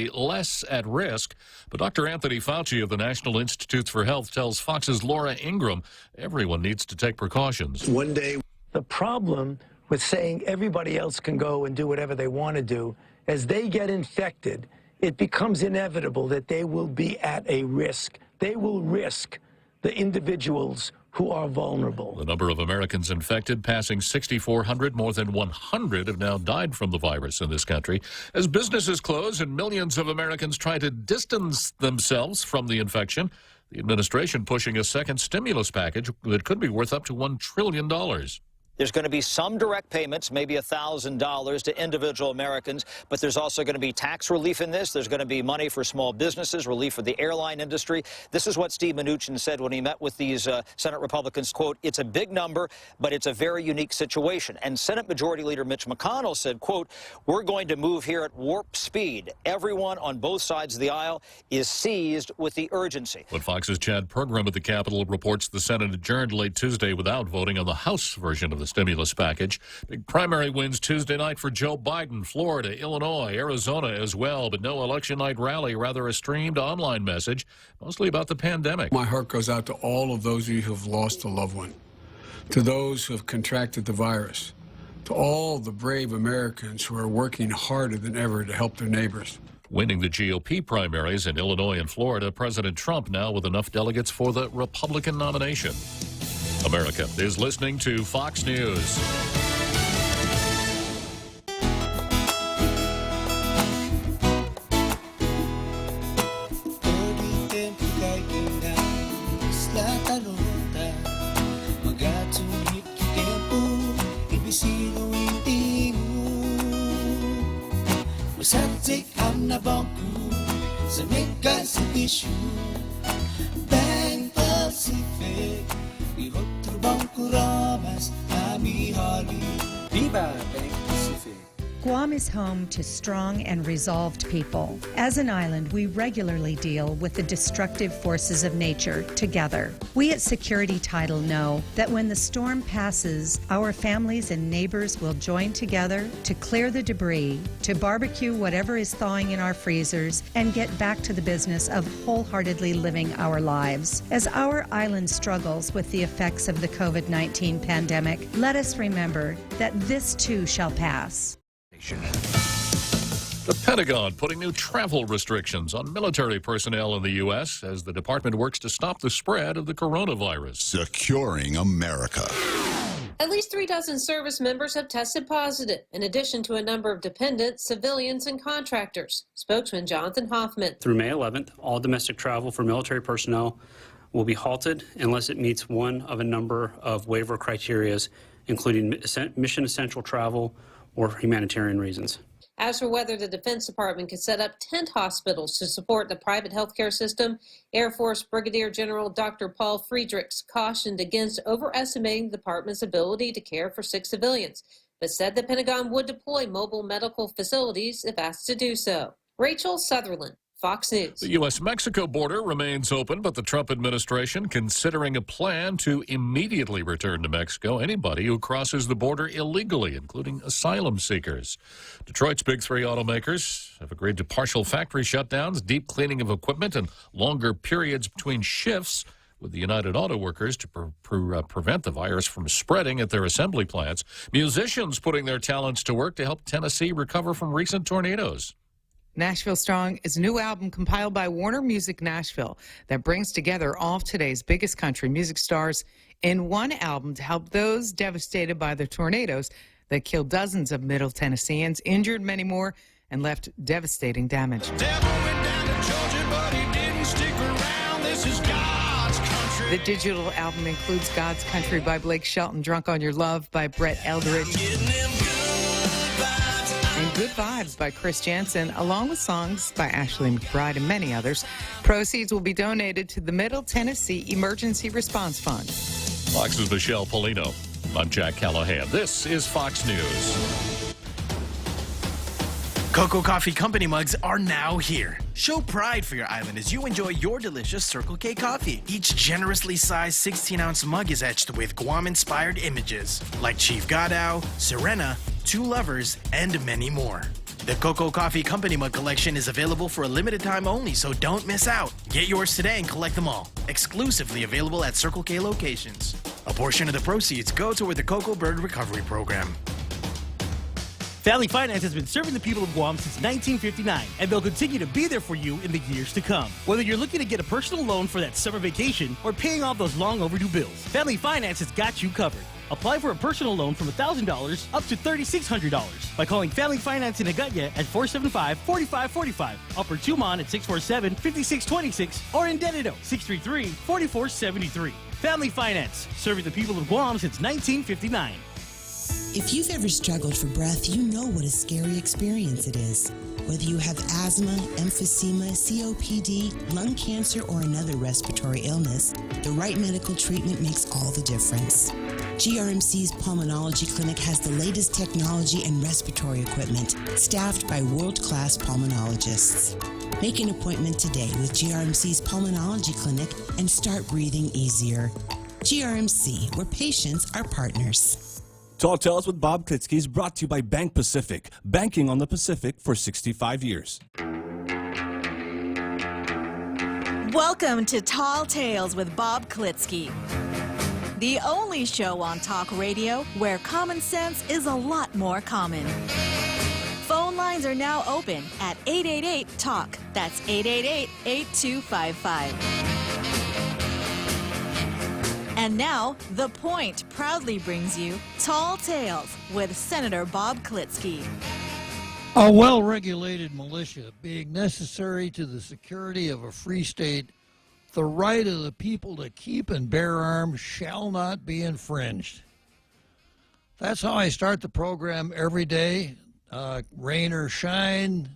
less at risk. But Dr. Anthony Fauci of the National Institutes for Health tells Fox's Laura Ingraham everyone needs to take precautions. One day. The problem with saying everybody else can go and do whatever they want to do, as they get infected, it becomes inevitable that they will be at a risk. They will risk the individuals who are vulnerable. The number of Americans infected passing 6,400. More than 100 have now died from the virus in this country. As businesses close and millions of Americans try to distance themselves from the infection, the administration pushing a second stimulus package that could be worth up to $1 trillion. There's going to be some direct payments, maybe $1,000 to individual Americans, but there's also going to be tax relief in this. There's going to be money for small businesses, relief for the airline industry. This is what Steve Mnuchin said when he met with these Senate Republicans, quote, "It's a big number, but it's a very unique situation." And Senate Majority Leader Mitch McConnell said, quote, "We're going to move here at warp speed. Everyone on both sides of the aisle is seized with the urgency." But Fox's Chad Pergram at the Capitol reports the Senate adjourned late Tuesday without voting on the House version of the stimulus package. Big primary wins Tuesday night for Joe Biden, Florida, Illinois, Arizona as well, but no election night rally, rather a streamed online message, mostly about the pandemic. My heart goes out to all of those of you who have lost a loved one, to those who have contracted the virus, to all the brave Americans who are working harder than ever to help their neighbors. Winning the GOP primaries in Illinois and Florida, President Trump now with enough delegates for the Republican nomination. America is listening to Fox News. Guam is home to strong and resolved people. As an island, we regularly deal with the destructive forces of nature together. We at Security Title know that when the storm passes, our families and neighbors will join together to clear the debris, to barbecue whatever is thawing in our freezers, and get back to the business of wholeheartedly living our lives. As our island struggles with the effects of the COVID-19 pandemic, let us remember that this too shall pass. The Pentagon putting new travel restrictions on military personnel in the U.S. as the department works to stop the spread of the coronavirus. Securing America. At least 36 service members have tested positive, in addition to a number of dependents, civilians, and contractors. Spokesman Jonathan Hoffman. Through May 11th, all domestic travel for military personnel will be halted unless it meets one of a number of waiver criteria, including mission essential travel or humanitarian reasons. As for whether the Defense Department can set up tent hospitals to support the private healthcare system, Air Force Brigadier General Dr. Paul Friedrichs cautioned against overestimating the department's ability to care for sick civilians, but said the Pentagon would deploy mobile medical facilities if asked to do so. Rachel Sutherland, Fox News. The U.S.-Mexico border remains open, but the Trump administration considering a plan to immediately return to Mexico anybody who crosses the border illegally, including asylum seekers. Detroit's big three automakers have agreed to partial factory shutdowns, deep cleaning of equipment, and longer periods between shifts with the United Auto Workers to prevent the virus from spreading at their assembly plants. Musicians putting their talents to work to help Tennessee recover from recent tornadoes. Nashville Strong is a new album compiled by Warner Music Nashville that brings together all of today's biggest country music stars in one album to help those devastated by the tornadoes that killed dozens of Middle Tennesseans, injured many more, and left devastating damage. The digital album includes God's Country by Blake Shelton, Drunk on Your Love by Brett Eldridge, and Good Vibes by Chris Jansen, along with songs by Ashley McBride and many others. Proceeds will be donated to the Middle Tennessee Emergency Response Fund. Fox's Michelle Polino. I'm Jack Callahan. This is Fox News. Cocoa Coffee Company mugs are now here. Show pride for your island as you enjoy your delicious Circle K coffee. Each generously sized 16-ounce mug is etched with Guam-inspired images like Chief Godao, Serena, Two Lovers, and many more. The Cocoa Coffee Company Mug Collection is available for a limited time only, so don't miss out. Get yours today and collect them all. Exclusively available at Circle K locations. A portion of the proceeds go toward the Cocoa Bird Recovery Program. Family Finance has been serving the people of Guam since 1959, and they'll continue to be there for you in the years to come. Whether you're looking to get a personal loan for that summer vacation or paying off those long overdue bills, Family Finance has got you covered. Apply for a personal loan from $1,000 up to $3,600 by calling Family Finance in Agutya at 475-4545, Upper Tumon at 647-5626, or in Dededo 633-4473. Family Finance, serving the people of Guam since 1959. If you've ever struggled for breath, you know what a scary experience it is. Whether you have asthma, emphysema, COPD, lung cancer, or another respiratory illness, the right medical treatment makes all the difference. GRMC's Pulmonology Clinic has the latest technology and respiratory equipment, staffed by world-class pulmonologists. Make an appointment today with GRMC's Pulmonology Clinic and start breathing easier. GRMC, where patients are partners. Tall Tales with Bob Klitzkie is brought to you by Bank Pacific, banking on the Pacific for 65 years. Welcome to Tall Tales with Bob Klitzkie, the only show on talk radio where common sense is a lot more common. Phone lines are now open at 888-TALK. That's 888-8255. And now, The Point proudly brings you Tall Tales with Senator Bob Klitzkie. A well-regulated militia being necessary to the security of a free state, the right of the people to keep and bear arms shall not be infringed. That's how I start the program every day, rain or shine,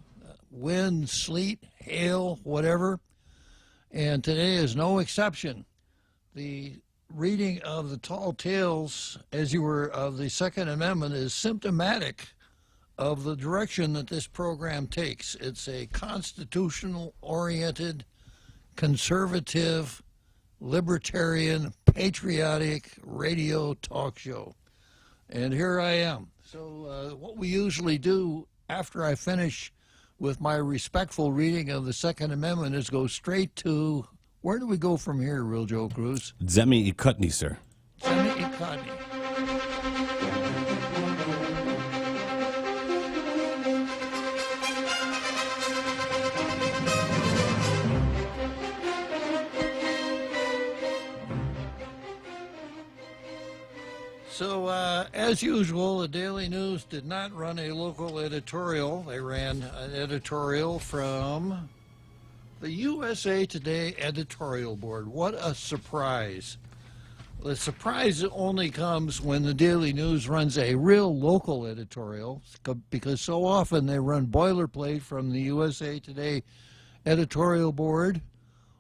wind, sleet, hail, whatever. And today is no exception. The reading of the Tall Tales, as you were, of the Second Amendment is symptomatic of the direction that this program takes. It's a constitutional-oriented, conservative, libertarian, patriotic radio talk show. And here I am. So what we usually do after I finish with my respectful reading of the Second Amendment is go straight to, where do we go from here, Real Joe Cruz? Zemi Ikutni, sir. Zemi Ikutni. So, as usual, the Daily News did not run a local editorial. They ran an editorial from the USA Today editorial board. What a surprise. The surprise only comes when the Daily News runs a real local editorial, because so often they run boilerplate from the USA Today editorial board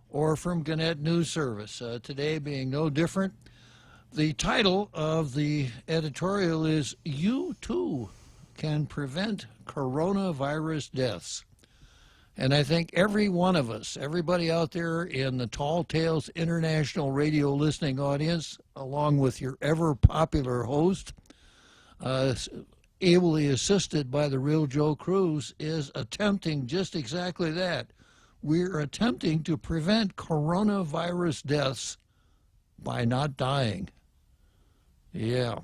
or from Gannett News Service. Today being no different. The title of the editorial is, "You Too Can Prevent Coronavirus Deaths." And I think every one of us, everybody out there in the Tall Tales International radio listening audience, along with your ever-popular host, ably assisted by the real Joe Cruz, is attempting just exactly that. We're attempting to prevent coronavirus deaths by not dying. Yeah.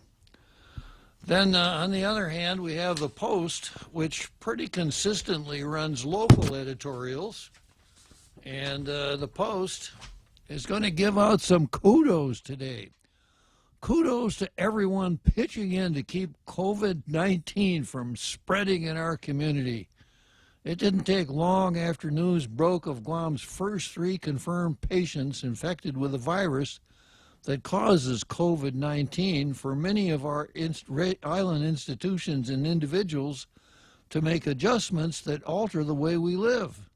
Then, on the other hand, we have the Post, which pretty consistently runs local editorials. And the Post is going to give out some kudos today. Kudos to everyone pitching in to keep COVID-19 from spreading in our community. It didn't take long after news broke of Guam's first 3 confirmed patients infected with the virus that causes COVID-19 for many of our island institutions and individuals to make adjustments that alter the way we live.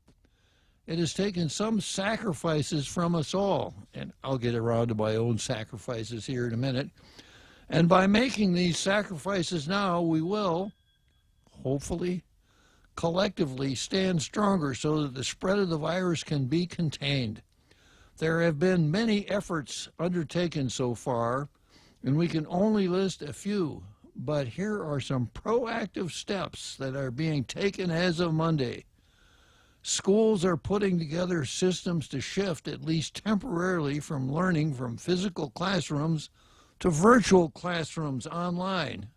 It has taken some sacrifices from us all, and I'll get around to my own sacrifices here in a minute. And by making these sacrifices now, we will, hopefully, collectively stand stronger so that the spread of the virus can be contained. There have been many efforts undertaken so far, and we can only list a few, but here are some proactive steps that are being taken as of Monday. Schools are putting together systems to shift, at least temporarily, from learning from physical classrooms to virtual classrooms online.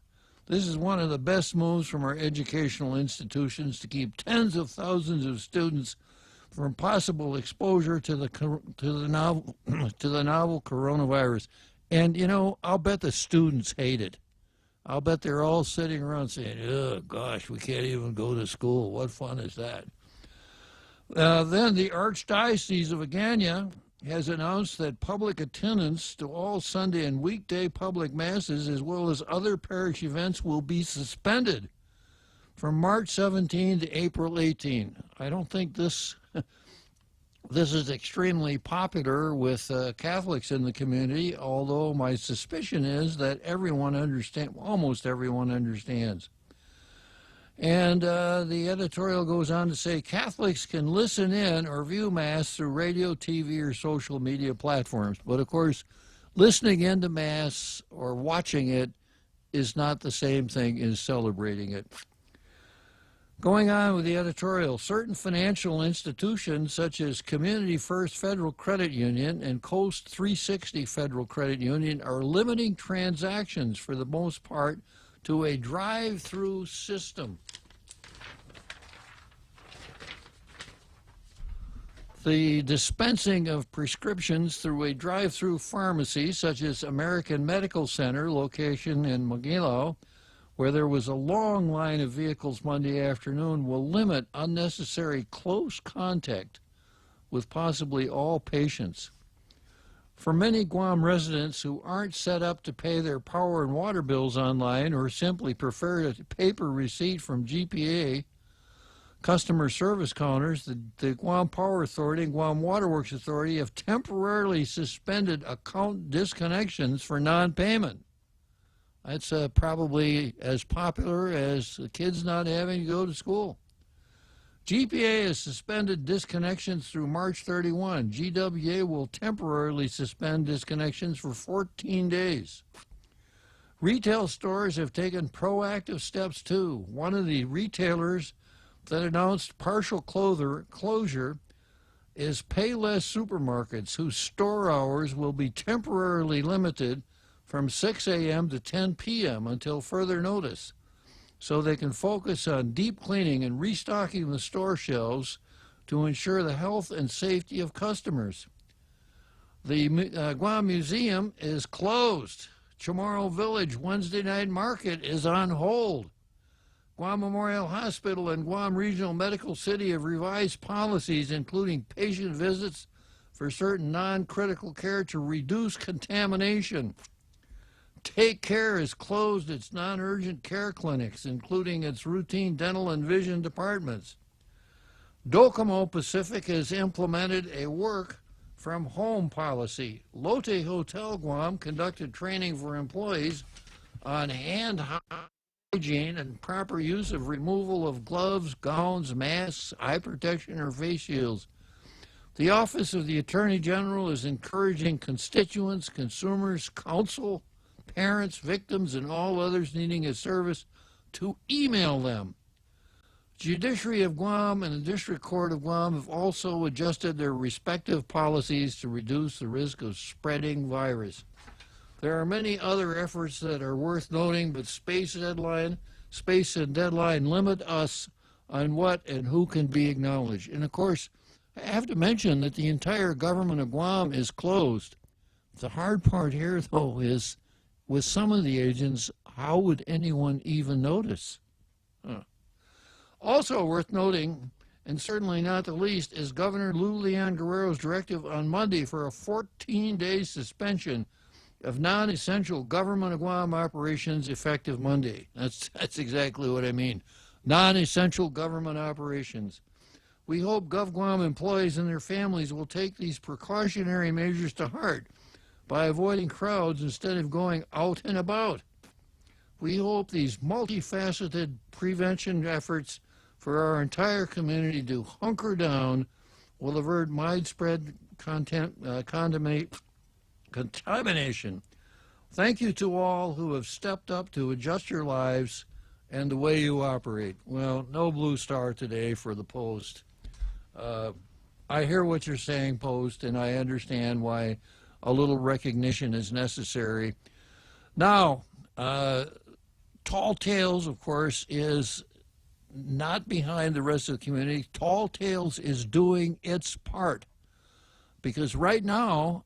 This is one of the best moves from our educational institutions to keep tens of thousands of students from possible exposure to the novel coronavirus. And, you know, I'll bet the students hate it. I'll bet they're all sitting around saying, oh, gosh, we can't even go to school. What fun is that? Then the Archdiocese of Agana has announced that public attendance to all Sunday and weekday public masses, as well as other parish events, will be suspended from March 17 to April 18. I don't think this is extremely popular with Catholics in the community, although my suspicion is that almost everyone understands. And the editorial goes on to say Catholics can listen in or view Mass through radio, TV, or social media platforms. But of course, listening into Mass or watching it is not the same thing as celebrating it. Going on with the editorial, certain financial institutions such as Community First Federal Credit Union and Coast 360 Federal Credit Union are limiting transactions for the most part to a drive-through system. The dispensing of prescriptions through a drive-through pharmacy, such as American Medical Center, location in Magilo, where there was a long line of vehicles Monday afternoon, will limit unnecessary close contact with possibly all patients. For many Guam residents who aren't set up to pay their power and water bills online or simply prefer a paper receipt from GPA customer service counters, the Guam Power Authority and Guam Waterworks Authority have temporarily suspended account disconnections for non-payment. That's probably as popular as the kids not having to go to school. GPA has suspended disconnections through March 31. GWA will temporarily suspend disconnections for 14 days. Retail stores have taken proactive steps too. One of the retailers that announced partial closure is Payless Supermarkets, whose store hours will be temporarily limited from 6 a.m. to 10 p.m. until further notice, so they can focus on deep cleaning and restocking the store shelves to ensure the health and safety of customers. The Guam Museum is closed. Chamorro Village Wednesday night market is on hold. Guam Memorial Hospital and Guam Regional Medical City have revised policies, including patient visits for certain non-critical care to reduce contamination. Take Care has closed its non-urgent care clinics, including its routine dental and vision departments. Docomo Pacific has implemented a work-from-home policy. Lotte Hotel Guam conducted training for employees on hand hygiene and proper use of removal of gloves, gowns, masks, eye protection, or face shields. The Office of the Attorney General is encouraging constituents, consumers, counsel, parents, victims, and all others needing a service to email them. Judiciary of Guam and the District Court of Guam have also adjusted their respective policies to reduce the risk of spreading virus. There are many other efforts that are worth noting, but space and deadline limit us on what and who can be acknowledged. And of course, I have to mention that the entire government of Guam is closed. The hard part here, though, is with some of the agents, how would anyone even notice? Also worth noting, and certainly not the least, is Governor Lou Leon Guerrero's directive on Monday for a 14-day suspension of non-essential government of Guam operations effective Monday. That's exactly what I mean. Non-essential government operations. We hope GovGuam employees and their families will take these precautionary measures to heart by avoiding crowds instead of going out and about. We hope these multifaceted prevention efforts for our entire community to hunker down will avert widespread contamination. Thank you to all who have stepped up to adjust your lives and the way you operate. Well, no blue star today for the Post. I hear what you're saying, Post, and I understand why a little recognition is necessary. Now, Tall Tales, of course, is not behind the rest of the community. Tall Tales is doing its part, because right now,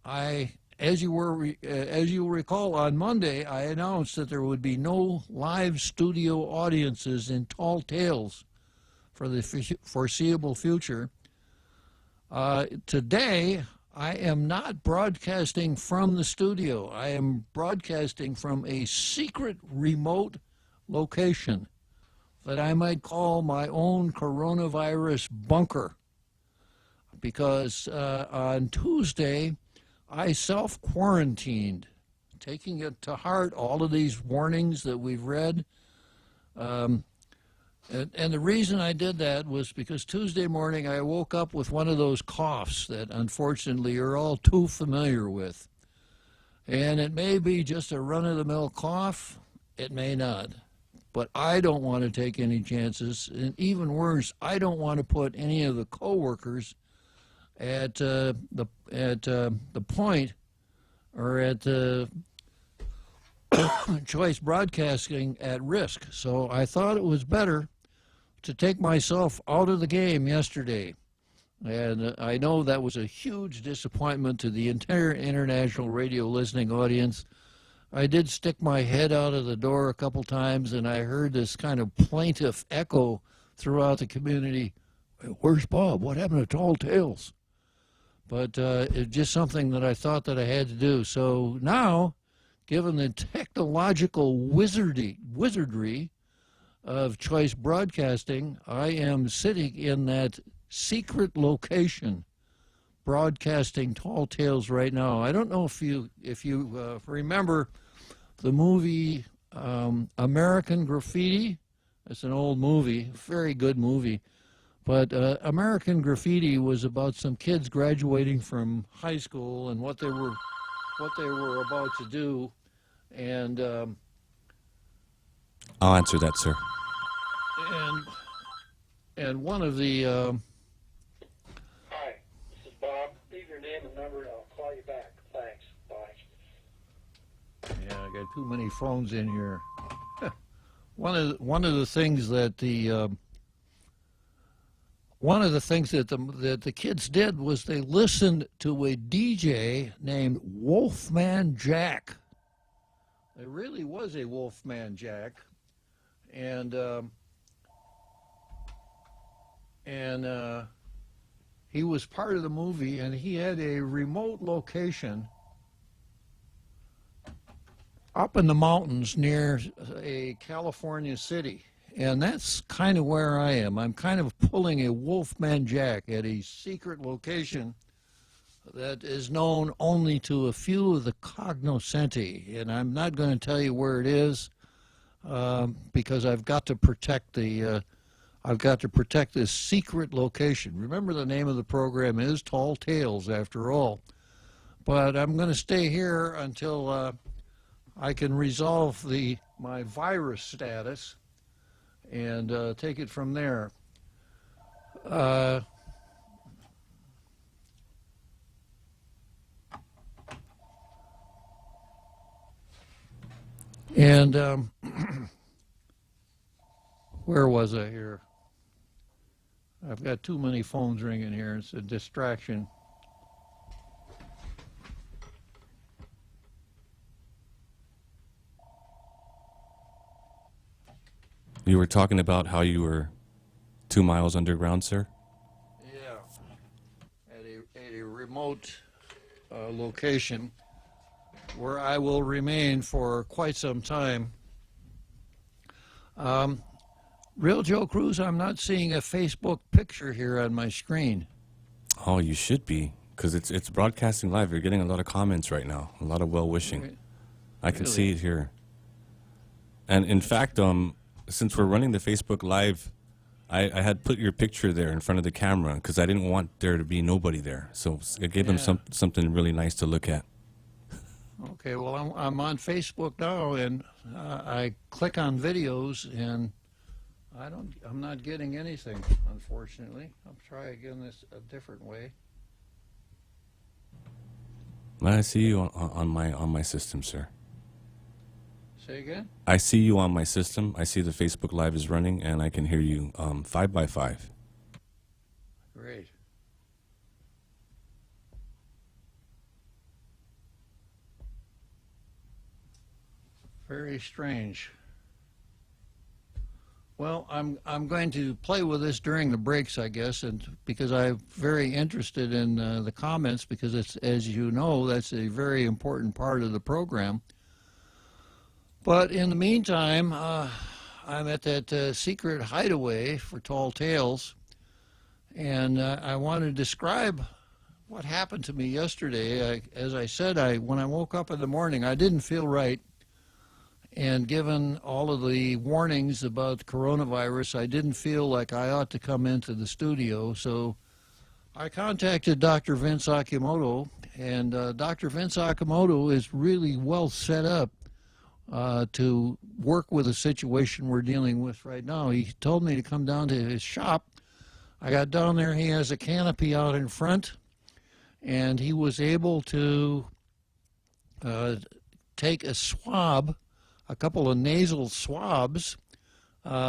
as you recall, on Monday, I announced that there would be no live studio audiences in Tall Tales for the foreseeable future. Today, I am not broadcasting from the studio. I am broadcasting from a secret remote location that I might call my own coronavirus bunker. Because on Tuesday, I self-quarantined, taking it to heart, all of these warnings that we've read. And the reason I did that was because Tuesday morning I woke up with one of those coughs that unfortunately you're all too familiar with. And it may be just a run-of-the-mill cough, it may not. But I don't want to take any chances, and even worse, I don't want to put any of the coworkers at the Point or at Choice Broadcasting at risk. So I thought it was better to take myself out of the game yesterday. And I know that was a huge disappointment to the entire international radio listening audience. I did stick my head out of the door a couple times, and I heard this kind of plaintive echo throughout the community. Where's Bob? What happened to Tall Tales? But it's just something that I thought that I had to do. So now, given the technological wizardry of Choice Broadcasting, I am sitting in that secret location broadcasting Tall Tales right now. I don't know if you remember the movie American Graffiti. It's an old movie, very good movie. But American Graffiti was about some kids graduating from high school and what they were about to do. And I'll answer that, sir. And one of the Hi, this is Bob. Leave your name and number, and I'll call you back. Thanks. Bye. Yeah, I got too many phones in here. One of the things that the kids did was they listened to a DJ named Wolfman Jack. There really was a Wolfman Jack, and he was part of the movie, and he had a remote location up in the mountains near a California city. And that's kind of where I am. I'm kind of pulling a Wolfman Jack at a secret location that is known only to a few of the cognoscenti. And I'm not going to tell you where it is because I've got to protect this secret location. Remember, the name of the program is Tall Tales, after all. But I'm going to stay here until I can resolve my virus status and take it from there. Where was I here? I've got too many phones ringing here. It's a distraction. You were talking about how you were 2 miles underground, sir? Yeah, at a remote location where I will remain for quite some time. Real Joe Cruz, I'm not seeing a Facebook picture here on my screen. Oh, you should be, because it's broadcasting live. You're getting a lot of comments right now, a lot of well-wishing. Really? I can see it here. And in fact, since we're running the Facebook Live, I had put your picture there in front of the camera because I didn't want there to be nobody there. So it gave them something really nice to look at. Okay, well, I'm on Facebook now, and I click on videos, and I'm not getting anything, unfortunately. I'll try again this a different way. I see you on my system, sir. Say again? I see you on my system. I see the Facebook Live is running, and I can hear you 5 by 5. Great. Very strange. Well, I'm going to play with this during the breaks, I guess, and because I'm very interested in the comments, because it's, as you know, that's a very important part of the program. But in the meantime, I'm at that secret hideaway for Tall Tales, and I want to describe what happened to me yesterday. As I said, when I woke up in the morning, I didn't feel right. And given all of the warnings about coronavirus, I didn't feel like I ought to come into the studio. So I contacted Dr. Vince Akimoto, and Dr. Vince Akimoto is really well set up to work with a situation we're dealing with right now. He told me to come down to his shop. I got down there. He has a canopy out in front, and he was able to take a swab, a couple of nasal swabs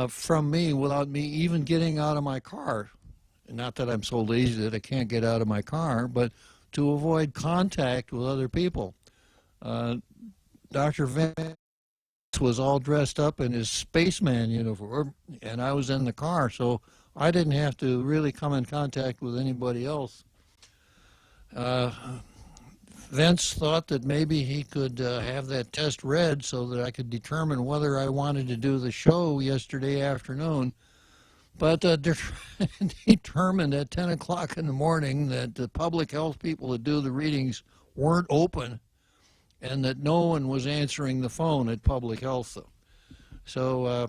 from me without me even getting out of my car. Not that I'm so lazy that I can't get out of my car, but to avoid contact with other people. Dr. Vince was all dressed up in his spaceman uniform, and I was in the car, so I didn't have to really come in contact with anybody else. Vince thought that maybe he could have that test read so that I could determine whether I wanted to do the show yesterday afternoon. But determined at 10 o'clock in the morning that the public health people that do the readings weren't open and that no one was answering the phone at public health. So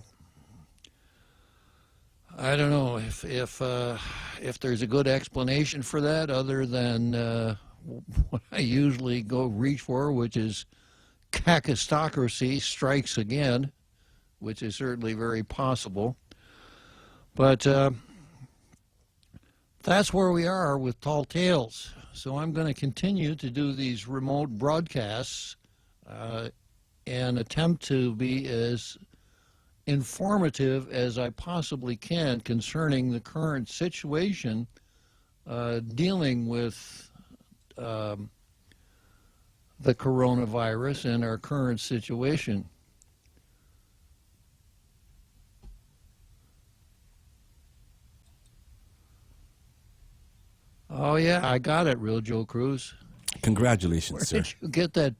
I don't know if there's a good explanation for that other than what I usually go reach for, which is kakistocracy strikes again, which is certainly very possible. But that's where we are with Tall Tales. So I'm going to continue to do these remote broadcasts and attempt to be as informative as I possibly can concerning the current situation dealing with the coronavirus and our current situation. Oh yeah, I got it, Real Joe Cruz. Congratulations, sir. Where did you get that?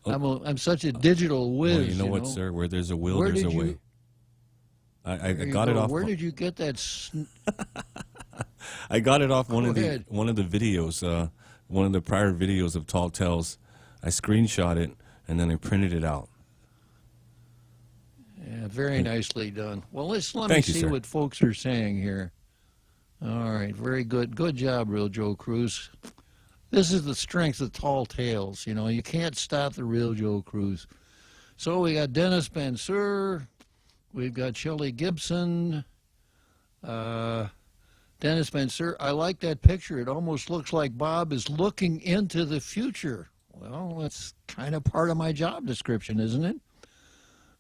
I'm such a digital whiz. Well, you know what, sir? Where there's a will, there's a way. I got it off. Where did you get that? I got it off one of the videos, one of the prior videos of Tall Tales. I screenshot it and then I printed it out. Yeah, very nicely done. Well, let me see what folks are saying here. All right, very good. Good job, Real Joe Cruz. This is the strength of Tall Tales. You know, you can't stop the Real Joe Cruz. So we got Dennis Bensur. We've got Shelley Gibson. Dennis Bensur, I like that picture. It almost looks like Bob is looking into the future. Well, that's kind of part of my job description, isn't it?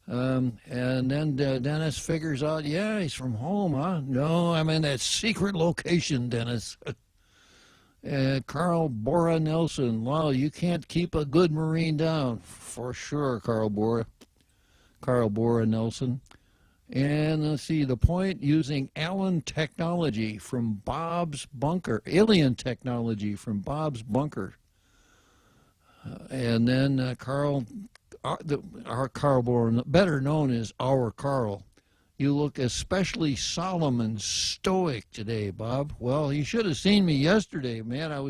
And then Dennis figures out, yeah, he's from home, huh? No, I'm in that secret location, Dennis. Carl Bora Nelson, wow, you can't keep a good Marine down. For sure, Carl Bora Nelson. And let's see, the point using alien technology from Bob's Bunker. And then Carl Bora, better known as our Carl. You look especially solemn and stoic today, Bob. Well, you should have seen me yesterday, man. I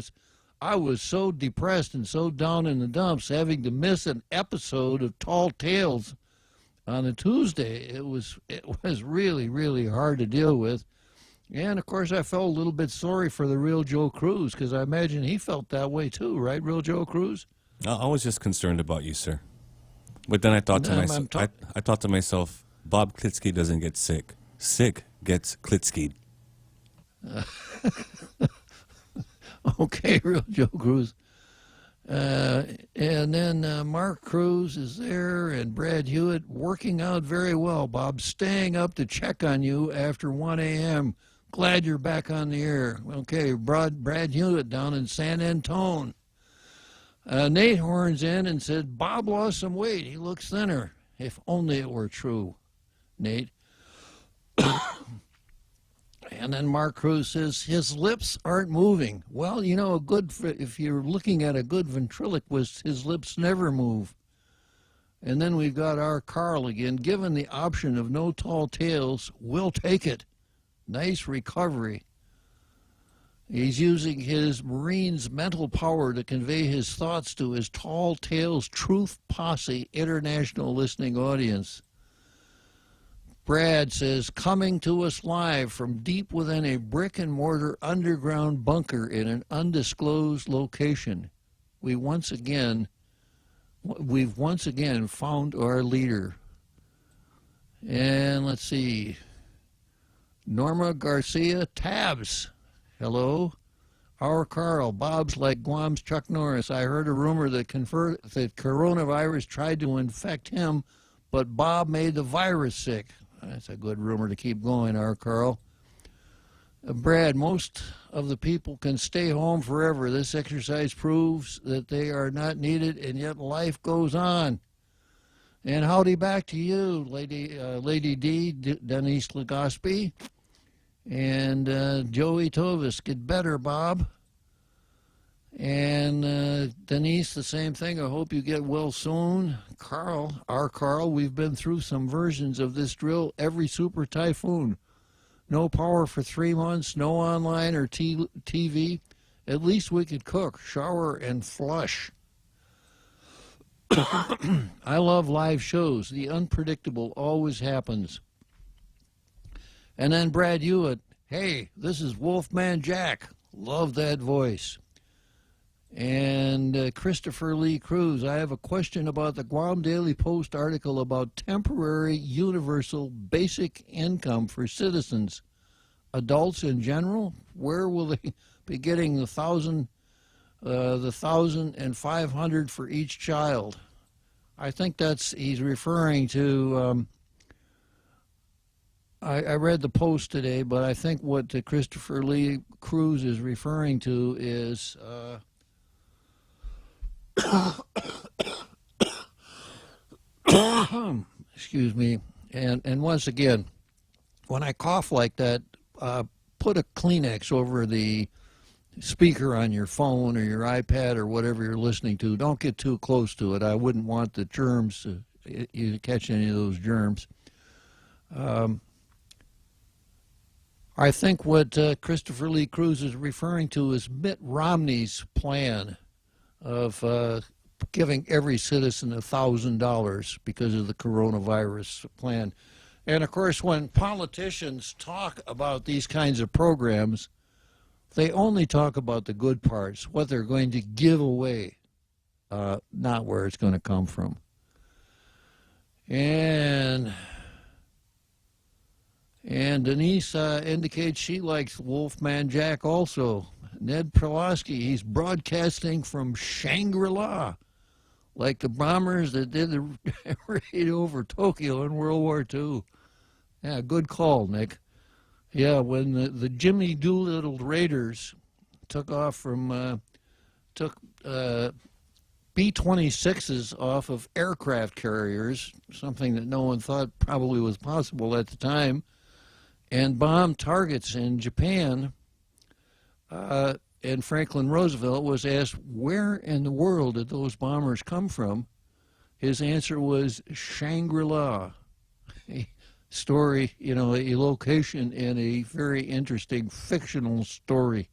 was so depressed and so down in the dumps, having to miss an episode of Tall Tales on a Tuesday. It was really, really hard to deal with. And, of course, I felt a little bit sorry for the real Joe Cruz, because I imagine he felt that way too, right, real Joe Cruz? I was just concerned about you, sir. But then I thought to myself, I thought to myself, Bob Klitzkie doesn't get sick. Sick gets Klitzkie. Okay, real Joe Cruz. And then Mark Cruz is there, and Brad Hewitt working out very well. Bob, staying up to check on you after 1 a.m. Glad you're back on the air. Okay, Brad Hewitt down in San Antone. Nate horns in and said, Bob lost some weight. He looks thinner. If only it were true, Nate. And then Mark Cruz says, his lips aren't moving. Well, you know, if you're looking at a good ventriloquist, his lips never move. And then we've got our Carl again. Given the option of no tall tales, we'll take it. Nice recovery. He's using his Marine's mental power to convey his thoughts to his Tall Tales Truth Posse international listening audience. Brad says, coming to us live from deep within a brick-and-mortar underground bunker in an undisclosed location. We've once again found our leader. And let's see. Norma Garcia Tabs. Hello. Our Carl. Bob's like Guam's Chuck Norris. I heard a rumor that coronavirus tried to infect him, but Bob made the virus sick. That's a good rumor to keep going, our Carl. Brad, most of the people can stay home forever. This exercise proves that they are not needed, and yet life goes on. And howdy back to you, Lady D, Denise Legospi, and Joey Tovis. Get better, Bob. And Denise, the same thing. I hope you get well soon. Carl, our Carl, we've been through some versions of this drill every super typhoon. No power for 3 months, no online or TV. At least we could cook, shower, and flush. I love live shows. The unpredictable always happens. And then Brad Hewitt, hey, this is Wolfman Jack. Love that voice. And Christopher Lee Cruz, I have a question about the Guam Daily Post article about temporary universal basic income for citizens. Adults in general, where will they be getting the $1,000 and $500 for each child? I think he's referring to, I read the Post today, but I think what Christopher Lee Cruz is referring to is, excuse me, and once again, when I cough like that, put a Kleenex over the speaker on your phone or your iPad or whatever you're listening to. Don't get too close to it. I wouldn't want the germs, you to catch any of those germs. I think what Christopher Lee Cruz is referring to is Mitt Romney's plan of giving every citizen $1,000 because of the coronavirus plan. And, of course, when politicians talk about these kinds of programs, they only talk about the good parts, what they're going to give away, not where it's going to come from. And Denise indicates she likes Wolfman Jack also. Ned Perlowski, he's broadcasting from Shangri-La, like the bombers that did the raid over Tokyo in World War II. Yeah, good call, Nick. Yeah, when the Jimmy Doolittle Raiders took off from, B-26s off of aircraft carriers, something that no one thought probably was possible at the time, and bombed targets in Japan, and Franklin Roosevelt was asked, where in the world did those bombers come from? His answer was Shangri-La. A story, a location in a very interesting fictional story.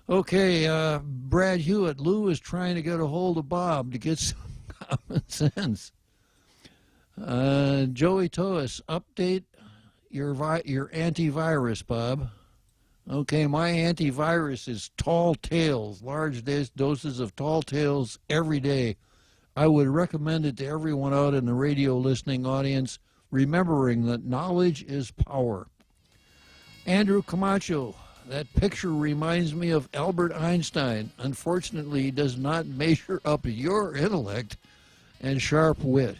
Okay, Brad Hewitt, Lou is trying to get a hold of Bob to get some common sense. Joey Toas, update your antivirus, Bob. Okay, my antivirus is Tall Tales, large doses of Tall Tales every day. I would recommend it to everyone out in the radio listening audience, remembering that knowledge is power. Andrew Camacho, that picture reminds me of Albert Einstein. Unfortunately, he does not measure up your intellect and sharp wit.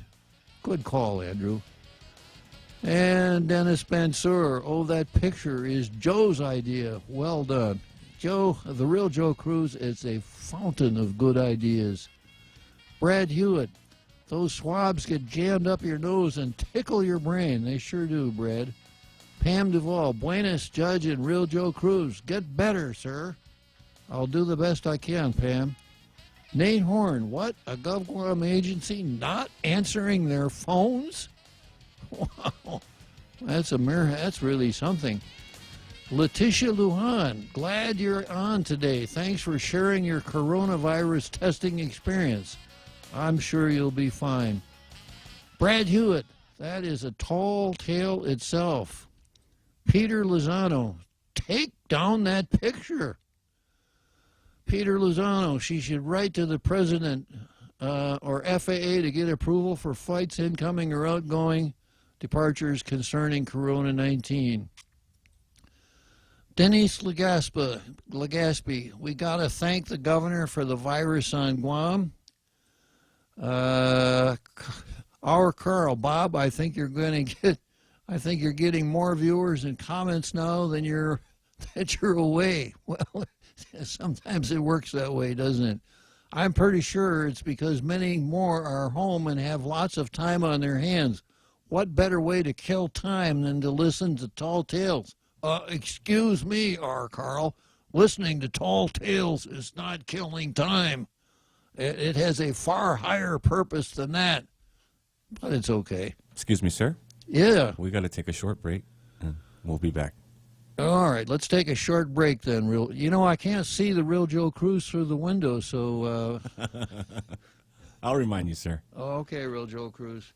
Good call, Andrew. And Dennis Bensur, oh, that picture is Joe's idea. Well done. Joe, the real Joe Cruz, is a fountain of good ideas. Brad Hewitt, those swabs get jammed up your nose and tickle your brain. They sure do, Brad. Pam Duvall, Buenas, Judge, and real Joe Cruz. Get better, sir. I'll do the best I can, Pam. Nate Horn, what? A GovGuam agency not answering their phones? Wow, that's really something. Letitia Lujan, glad you're on today. Thanks for sharing your coronavirus testing experience. I'm sure you'll be fine. Brad Hewitt, that is a tall tale itself. Peter Lozano, take down that picture. Peter Lozano, she should write to the president or FAA to get approval for flights incoming or outgoing departures concerning Corona-19. Denise Legaspi, we got to thank the governor for the virus on Guam. Our Carl, Bob, I think you're getting more viewers and comments now than that you're away. Well, sometimes it works that way, doesn't it? I'm pretty sure it's because many more are home and have lots of time on their hands. What better way to kill time than to listen to Tall Tales? Excuse me, R. Carl. Listening to Tall Tales is not killing time. It has a far higher purpose than that. But it's okay. Excuse me, sir? Yeah. We got to take a short break, and we'll be back. All right, let's take a short break then. I can't see the real Joe Cruz through the window, so... I'll remind you, sir. Okay, real Joe Cruz.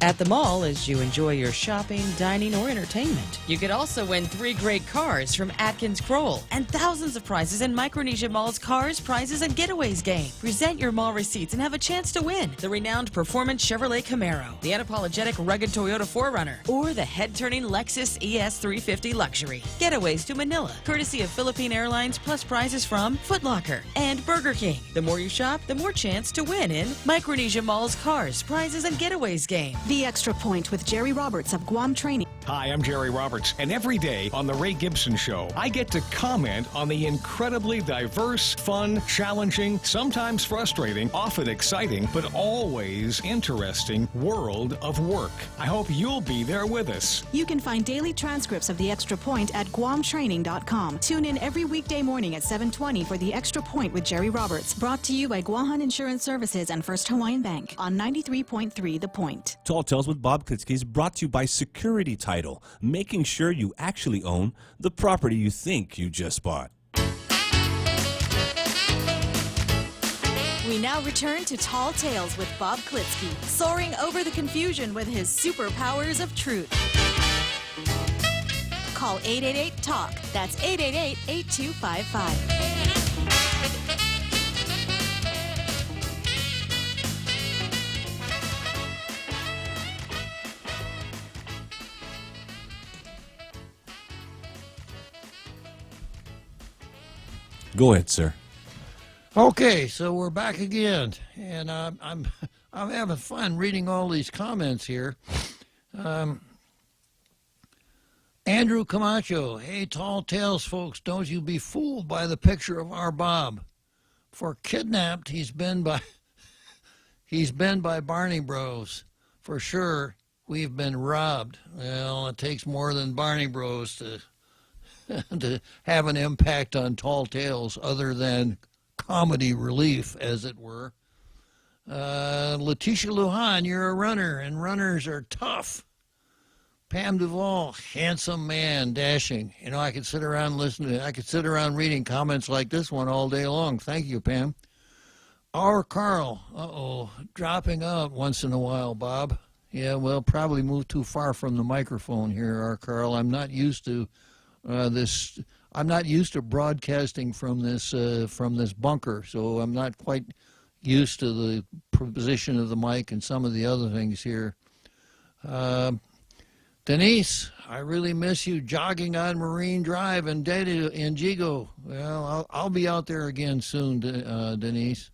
At the mall, as you enjoy your shopping, dining, or entertainment, you could also win 3 great cars from Atkins Kroll and thousands of prizes in Micronesia Mall's Cars, Prizes, and Getaways game. Present your mall receipts and have a chance to win the renowned performance Chevrolet Camaro, the unapologetic rugged Toyota 4Runner, or the head-turning Lexus ES350 Luxury. Getaways to Manila, courtesy of Philippine Airlines, plus prizes from Foot Locker and Burger King. The more you shop, the more chance to win in Micronesia Mall's Cars, Prizes, and Getaways game. The Extra Point with Jerry Roberts of Guam Training. Hi, I'm Jerry Roberts, and every day on The Ray Gibson Show, I get to comment on the incredibly diverse, fun, challenging, sometimes frustrating, often exciting, but always interesting world of work. I hope you'll be there with us. You can find daily transcripts of The Extra Point at GuamTraining.com. Tune in every weekday morning at 7:20 for The Extra Point with Jerry Roberts, brought to you by Guahan Insurance Services and First Hawaiian Bank on 93.3 The Point. Tall Tales with Bob Klitzkie is brought to you by Security Title, making sure you actually own the property you think you just bought. We now return to Tall Tales with Bob Klitzkie, soaring over the confusion with his superpowers of truth. Call 888-TALK. That's 888-8255. Go ahead, sir. Okay, so we're back again, and I'm having fun reading all these comments here. Andrew Camacho, hey, Tall Tales folks, don't you be fooled by the picture of our Bob. For kidnapped, he's been by Barney Bros. For sure, we've been robbed. Well, it takes more than Barney Bros. to have an impact on Tall Tales other than comedy relief, as it were. Letitia Lujan, you're a runner, and runners are tough. Pam Duvall, handsome man, dashing. I could sit around reading comments like this one all day long. Thank you, Pam. Our Carl, dropping out once in a while, Bob. Yeah, well, probably moved too far from the microphone here, Carl. I'm not used to this. I'm not used to broadcasting from this bunker, so I'm not quite used to the position of the mic and some of the other things here. Denise, I really miss you jogging on Marine Drive in Jigo. Well, I'll be out there again soon, Denise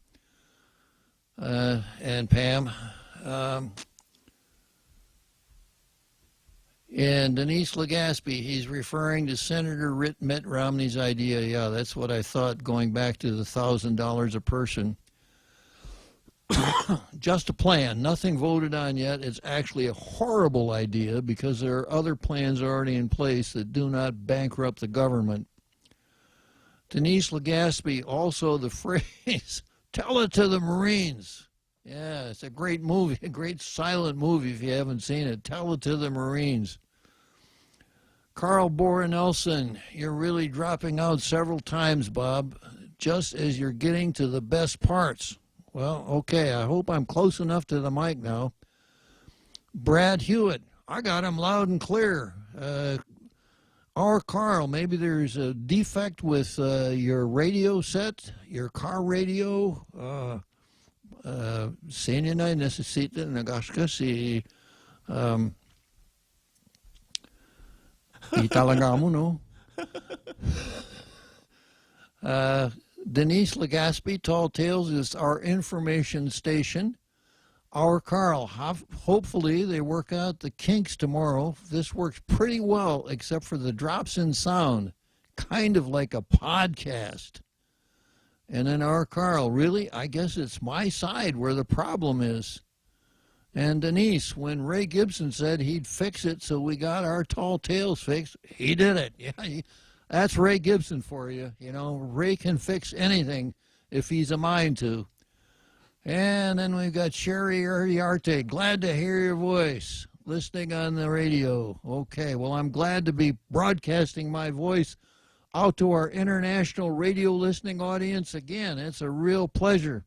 and Pam. And Denise Legaspi, he's referring to Senator Mitt Romney's idea. Yeah, that's what I thought, going back to the $1,000 a person. Just a plan, nothing voted on yet. It's actually a horrible idea because there are other plans already in place that do not bankrupt the government. Denise Legaspi, also the phrase, tell it to the Marines. Yeah, it's a great movie, a great silent movie if you haven't seen it. Tell it to the Marines. Carl Boren-Nelson, you're really dropping out several times, Bob, just as you're getting to the best parts. Well, okay, I hope I'm close enough to the mic now. Brad Hewitt, I got him loud and clear. Carl, maybe there's a defect with your radio set, your car radio. Senior na necesita nagaska si italaga mo, no? Denise Legaspi, Tall Tales is our information station. Our Carl, hopefully they work out the kinks tomorrow. This works pretty well, except for the drops in sound, kind of like a podcast. And then our Carl, really, I guess it's my side where the problem is. And Denise, when Ray Gibson said he'd fix it so we got our Tall Tales fixed, he did it. Yeah, that's Ray Gibson for you. You know, Ray can fix anything if he's a mind to. And then we've got Sherry Uriarte. Glad to hear your voice, listening on the radio. Okay, well, I'm glad to be broadcasting my voice out to our international radio listening audience again. It's a real pleasure.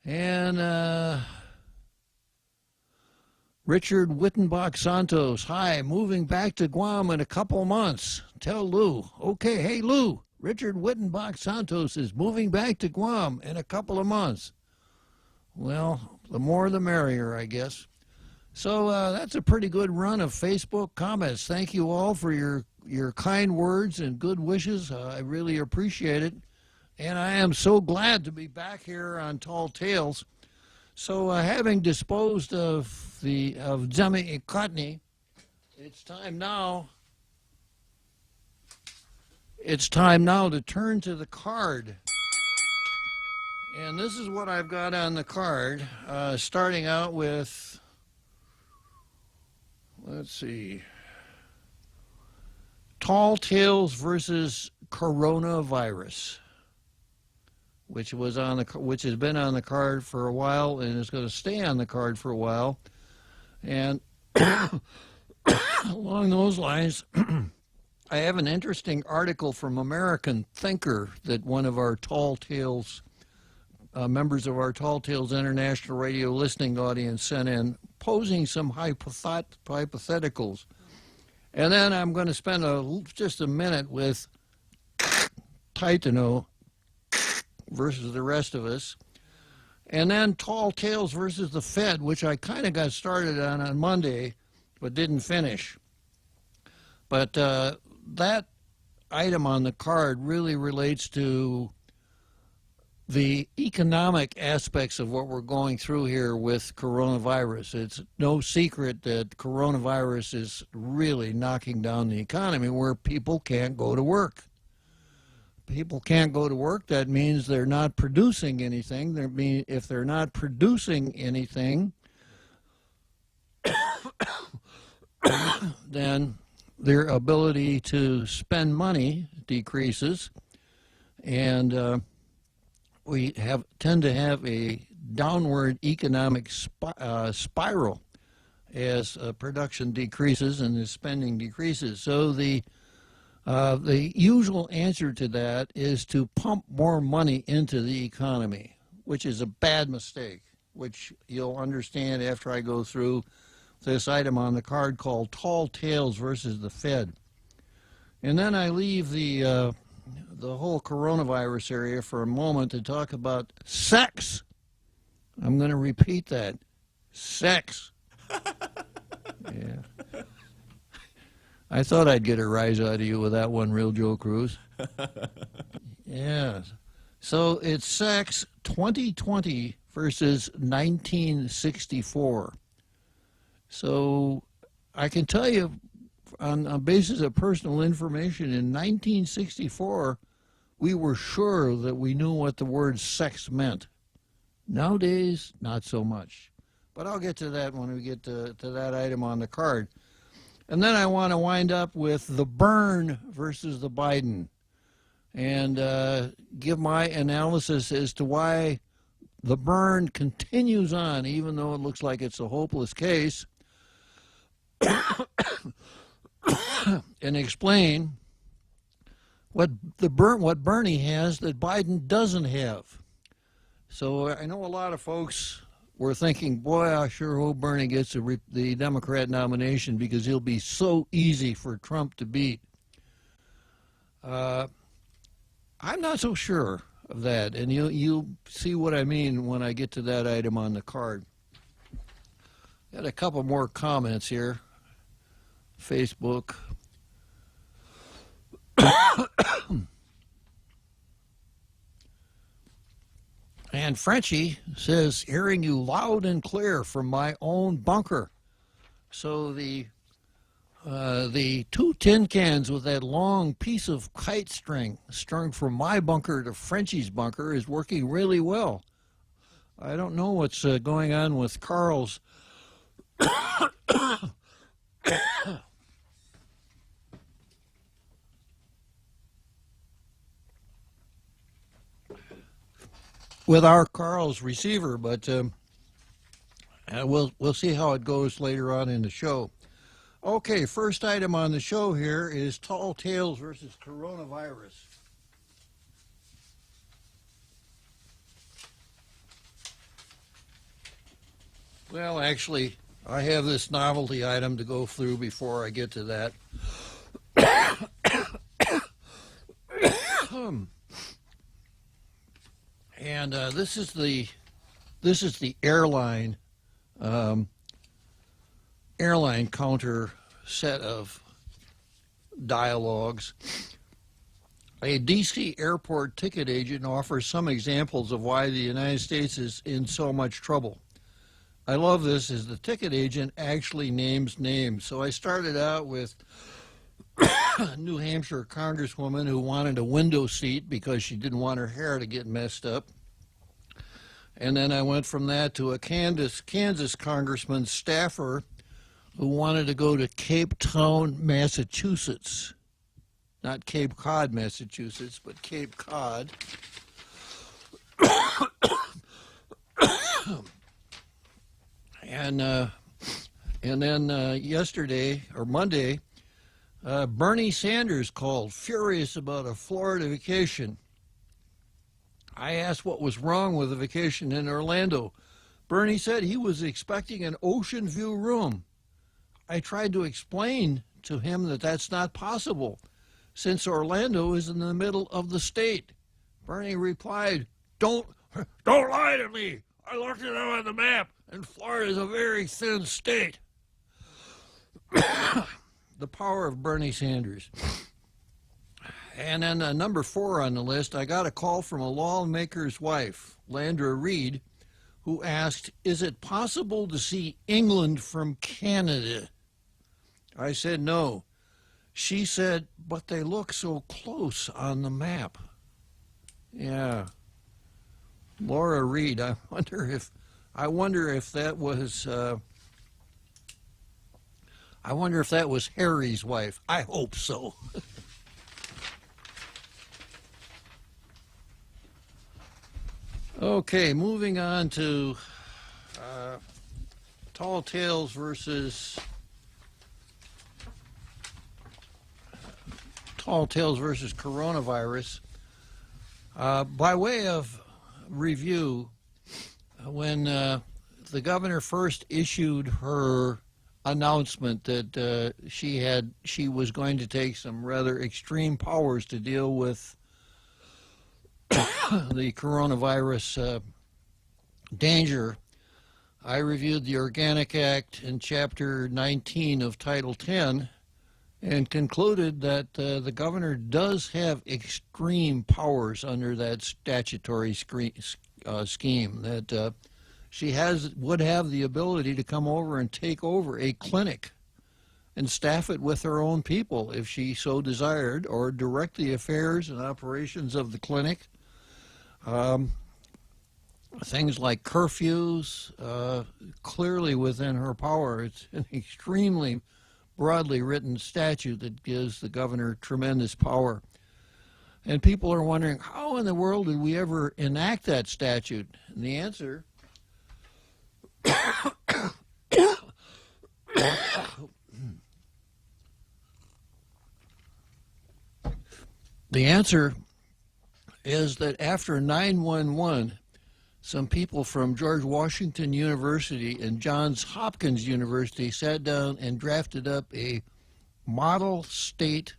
And Richard Wittenbach Santos, hi, moving back to Guam in a couple months. Tell Lou. Okay, hey Lou, Richard Wittenbach Santos is moving back to Guam in a couple of months. Well, the more the merrier, I guess. So that's a pretty good run of Facebook comments. Thank you all for your kind words and good wishes. I really appreciate it. And I am so glad to be back here on Tall Tales. So having disposed of Zemi Ikotny, it's time now to turn to the card. And this is what I've got on the card, starting out with, let's see, Tall Tales versus Coronavirus, which has been on the card for a while and is going to stay on the card for a while. And along those lines, I have an interesting article from American Thinker that one of our Tall Tales members of our Tall Tales International Radio listening audience sent in, posing some hypotheticals. And then I'm going to spend just a minute with Titano versus the rest of us. And then Tall Tales versus the Fed, which I kind of got started on Monday, but didn't finish. But that item on the card really relates to the economic aspects of what we're going through here with coronavirus. It's no secret that coronavirus is really knocking down the economy where people can't go to work. People can't go to work, that means they're not producing anything. If they're not producing anything, then their ability to spend money decreases, and we tend to have a downward economic spiral as production decreases and as spending decreases. So the usual answer to that is to pump more money into the economy, which is a bad mistake. which you'll understand after I go through this item on the card called Tall Tales versus the Fed. And then I leave the whole coronavirus area for a moment to talk about sex. I'm going to repeat that. Sex. Yeah. I thought I'd get a rise out of you with that one, Real Joe Cruz. Yeah. So it's sex 2020 versus 1964. So I can tell you on basis of personal information, in 1964, we were sure that we knew what the word sex meant. Nowadays, not so much. But I'll get to that when we get to that item on the card. And then I want to wind up with the Byrne versus the Biden and give my analysis as to why the Byrne continues on, even though it looks like it's a hopeless case, and explain what Bernie has that Biden doesn't have. So I know a lot of folks were thinking, boy, I sure hope Bernie gets the Democrat nomination because he'll be so easy for Trump to beat. I'm not so sure of that, and you'll see what I mean when I get to that item on the card. Got a couple more comments here. Facebook. And Frenchie says, hearing you loud and clear from my own bunker. So the two tin cans with that long piece of kite string strung from my bunker to Frenchie's bunker is working really well. I don't know what's going on with Carl's with our Carl's receiver, but we'll see how it goes later on in the show. Okay, first item on the show here is Tall Tales versus coronavirus. Well, actually, I have this novelty item to go through before I get to that. And this is the airline counter set of dialogues. A D.C. airport ticket agent offers some examples of why the United States is in so much trouble. I love this, as the ticket agent actually names names. So I started out with a New Hampshire congresswoman who wanted a window seat because she didn't want her hair to get messed up. And then I went from that to a Kansas congressman's staffer who wanted to go to Cape Town, Massachusetts. Not Cape Cod, Massachusetts, but Cape Cod. And then yesterday, or Monday, Bernie Sanders called, furious about a Florida vacation. I asked what was wrong with the vacation in Orlando. Bernie said he was expecting an ocean view room. I tried to explain to him that that's not possible, since Orlando is in the middle of the state. Bernie replied, Don't lie to me. I looked it up on the map, and Florida is a very thin state. The power of Bernie Sanders. And then number 4 on the list, I got a call from a lawmaker's wife, Landra Reed, who asked, is it possible to see England from Canada? I said no. She said, but they look so close on the map. Yeah. Laura Reed, I wonder if that was Harry's wife. I hope so. Okay, moving on to Tall Tales versus coronavirus. By way of review, when the governor first issued her announcement that she was going to take some rather extreme powers to deal with the coronavirus danger, I reviewed the Organic Act in Chapter 19 of Title 10 and concluded that the governor does have extreme powers under that statutory scheme, that she would have the ability to come over and take over a clinic and staff it with her own people if she so desired, or direct the affairs and operations of the clinic. Things like curfews, clearly within her power. It's an extremely broadly written statute that gives the governor tremendous power. And people are wondering, how in the world did we ever enact that statute? And the answer is that after 9/11, some people from George Washington University and Johns Hopkins University sat down and drafted up a model state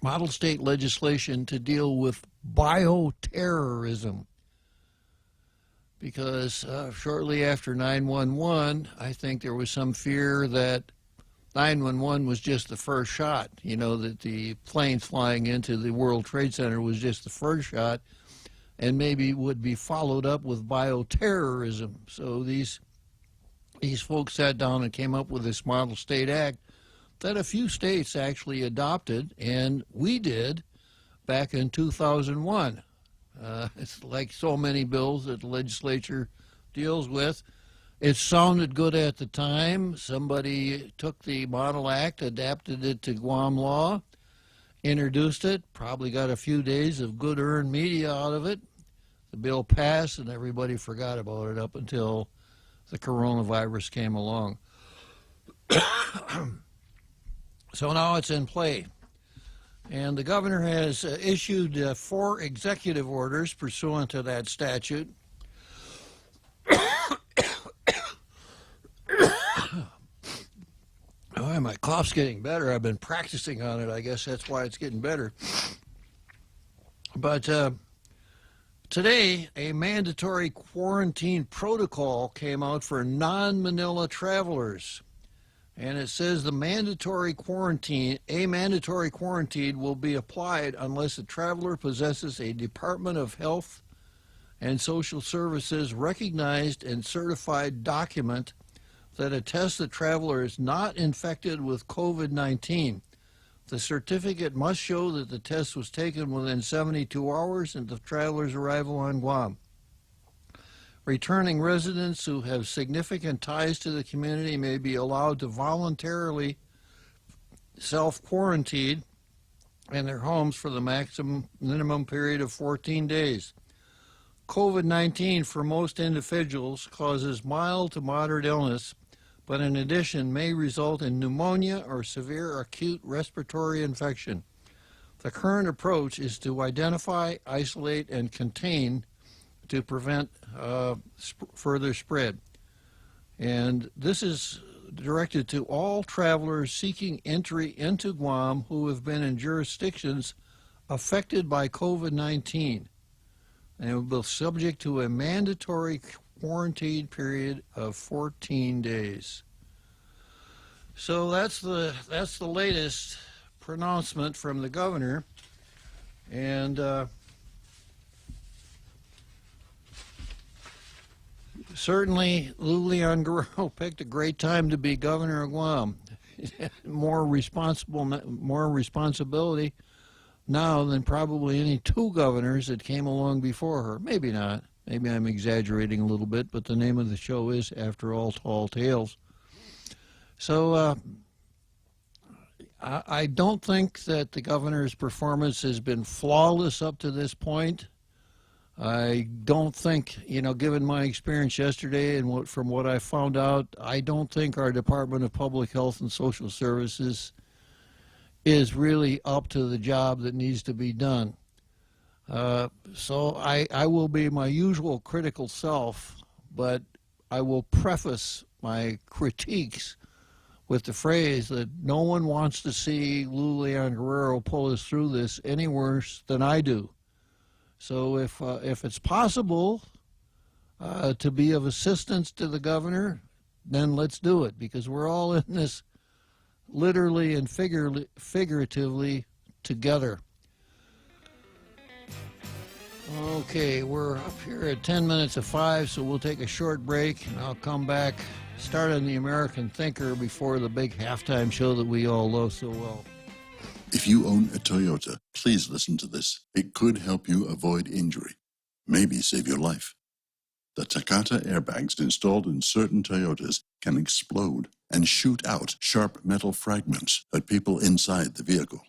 legislation to deal with bioterrorism. Because shortly after 9/11, I think there was some fear that 9/11 was just the first shot, that the planes flying into the World Trade Center was just the first shot, and maybe would be followed up with bioterrorism. So these folks sat down and came up with this Model State Act that a few states actually adopted, and we did back in 2001. It's like so many bills that the legislature deals with. It sounded good at the time. Somebody took the Model Act, adapted it to Guam law, introduced it, probably got a few days of good earned media out of it. The bill passed and everybody forgot about it up until the coronavirus came along. So now it's in play. And the governor has issued 4 executive orders pursuant to that statute. Oh, my cough's getting better. I've been practicing on it. I guess that's why it's getting better. But today, a mandatory quarantine protocol came out for non-Manila travelers. And it says a mandatory quarantine will be applied unless the traveler possesses a Department of Health and Social Services recognized and certified document that attests the traveler is not infected with COVID-19. The certificate must show that the test was taken within 72 hours of the traveler's arrival on Guam. Returning residents who have significant ties to the community may be allowed to voluntarily self-quarantine in their homes for the minimum period of 14 days. COVID-19 for most individuals causes mild to moderate illness, but in addition may result in pneumonia or severe acute respiratory infection. The current approach is to identify, isolate, and contain to prevent further spread. And this is directed to all travelers seeking entry into Guam who have been in jurisdictions affected by COVID-19 and will be subject to a mandatory quarantine period of 14 days. So that's the latest pronouncement from the governor, and certainly Lou Leon Guerrero picked a great time to be governor of Guam. More responsibility now than probably any 2 governors that came along before her. Maybe not. Maybe I'm exaggerating a little bit, but the name of the show is, after all, Tall Tales. So I don't think that the governor's performance has been flawless up to this point. I don't think, given my experience yesterday and from what I found out, I don't think our Department of Public Health and Social Services is really up to the job that needs to be done. So I will be my usual critical self, but I will preface my critiques with the phrase that no one wants to see Lou Leon Guerrero pull us through this any worse than I do. So if it's possible to be of assistance to the governor, then let's do it, because we're all in this literally and figuratively together. Okay, we're up here at 10 minutes of 5, so we'll take a short break, and I'll come back, start on the American Thinker before the big halftime show that we all love so well. If you own a Toyota, please listen to this. It could help you avoid injury, maybe save your life. The Takata airbags installed in certain Toyotas can explode and shoot out sharp metal fragments at people inside the vehicle.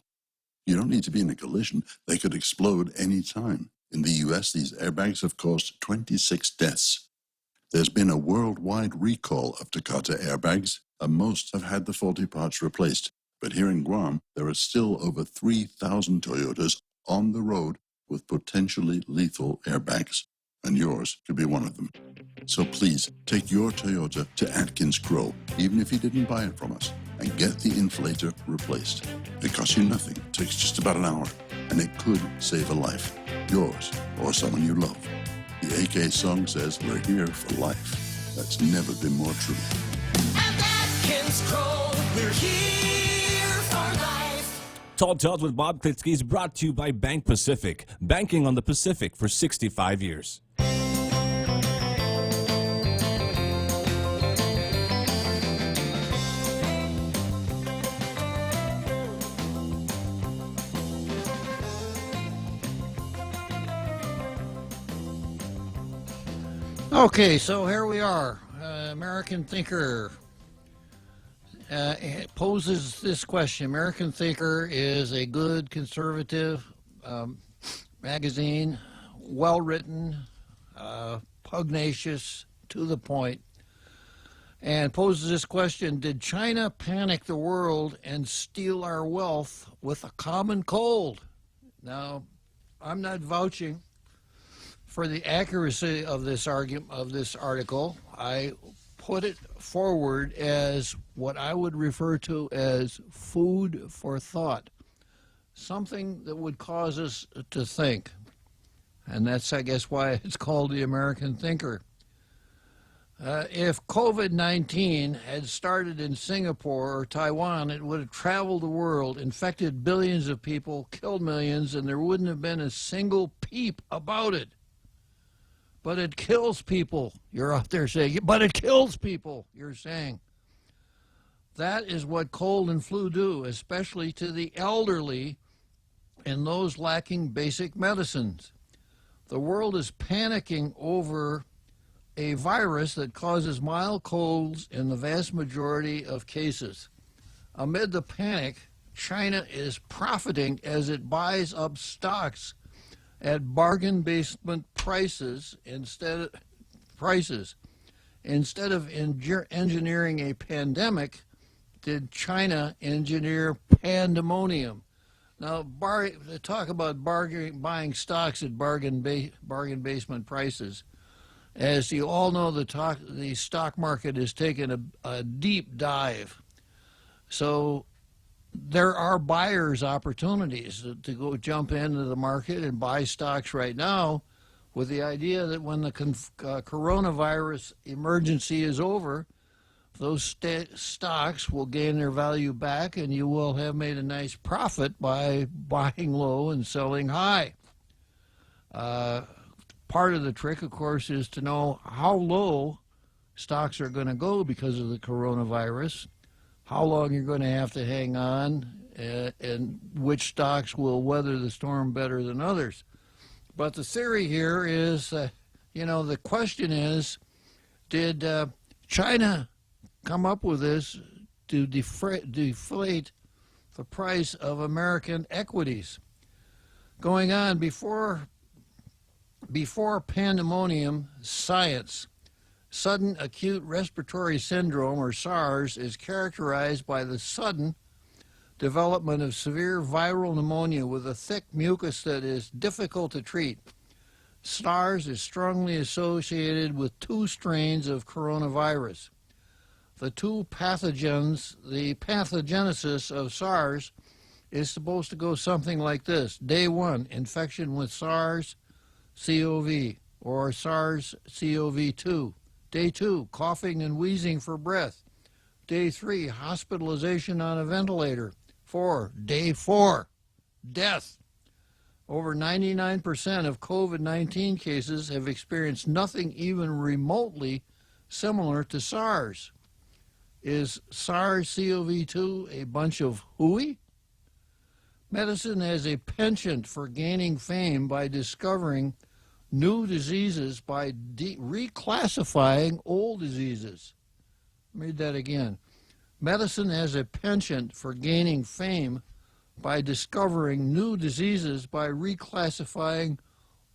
You don't need to be in a collision. They could explode any time. In the U.S., these airbags have caused 26 deaths. There's been a worldwide recall of Takata airbags, and most have had the faulty parts replaced. But here in Guam, there are still over 3,000 Toyotas on the road with potentially lethal airbags, and yours could be one of them. So please, take your Toyota to Atkins Crow, even if you didn't buy it from us, and get the inflator replaced. It costs you nothing, it takes just about an hour, and it could save a life, yours or someone you love. The AK song says we're here for life. That's never been more true. At Atkins Crow, we're here for life. Tall Tales with Bob Klitzkie is brought to you by Bank Pacific, banking on the Pacific for 65 years. Okay, so here we are. American Thinker poses this question. American Thinker is a good conservative magazine, well-written, pugnacious, to the point, and poses this question: did China panic the world and steal our wealth with a common cold? Now, I'm not vouching for the accuracy of this argument, of this article. I put it forward as what I would refer to as food for thought, something that would cause us to think. And that's, I guess, why it's called the American Thinker. If COVID-19 had started in Singapore or Taiwan, it would have traveled the world, infected billions of people, killed millions, and there wouldn't have been a single peep about it. But it kills people, you're out there saying. But it kills people, you're saying. That is what cold and flu do, especially to the elderly and those lacking basic medicines. The world is panicking over a virus that causes mild colds in the vast majority of cases. Amid the panic, China is profiting as it buys up stocks at bargain basement prices instead of engineering a pandemic. Did China engineer pandemonium? Now, talk about buying stocks at bargain basement prices. As you all know, the stock market has taken a deep dive. So there are buyers' opportunities to go jump into the market and buy stocks right now, with the idea that when the coronavirus emergency is over, those stocks will gain their value back and you will have made a nice profit by buying low and selling high. Part of the trick, of course, is to know how low stocks are going to go because of the coronavirus, how long you're going to have to hang on, and which stocks will weather the storm better than others. But the theory here is, the question is, did China come up with this to deflate the price of American equities? Going on, before pandemonium, science. Sudden acute respiratory syndrome, or SARS, is characterized by the sudden development of severe viral pneumonia with a thick mucus that is difficult to treat. SARS is strongly associated with two strains of coronavirus. The two pathogens, the pathogenesis of SARS is supposed to go something like this. Day 1, infection with SARS-CoV or SARS-CoV-2. Day 2, coughing and wheezing for breath. Day 3, hospitalization on a ventilator. Day 4, death. Over 99% of COVID-19 cases have experienced nothing even remotely similar to SARS. Is SARS-CoV-2 a bunch of hooey? Medicine has a penchant for gaining fame by discovering new diseases by reclassifying old diseases. Read that again. Medicine has a penchant for gaining fame by discovering new diseases by reclassifying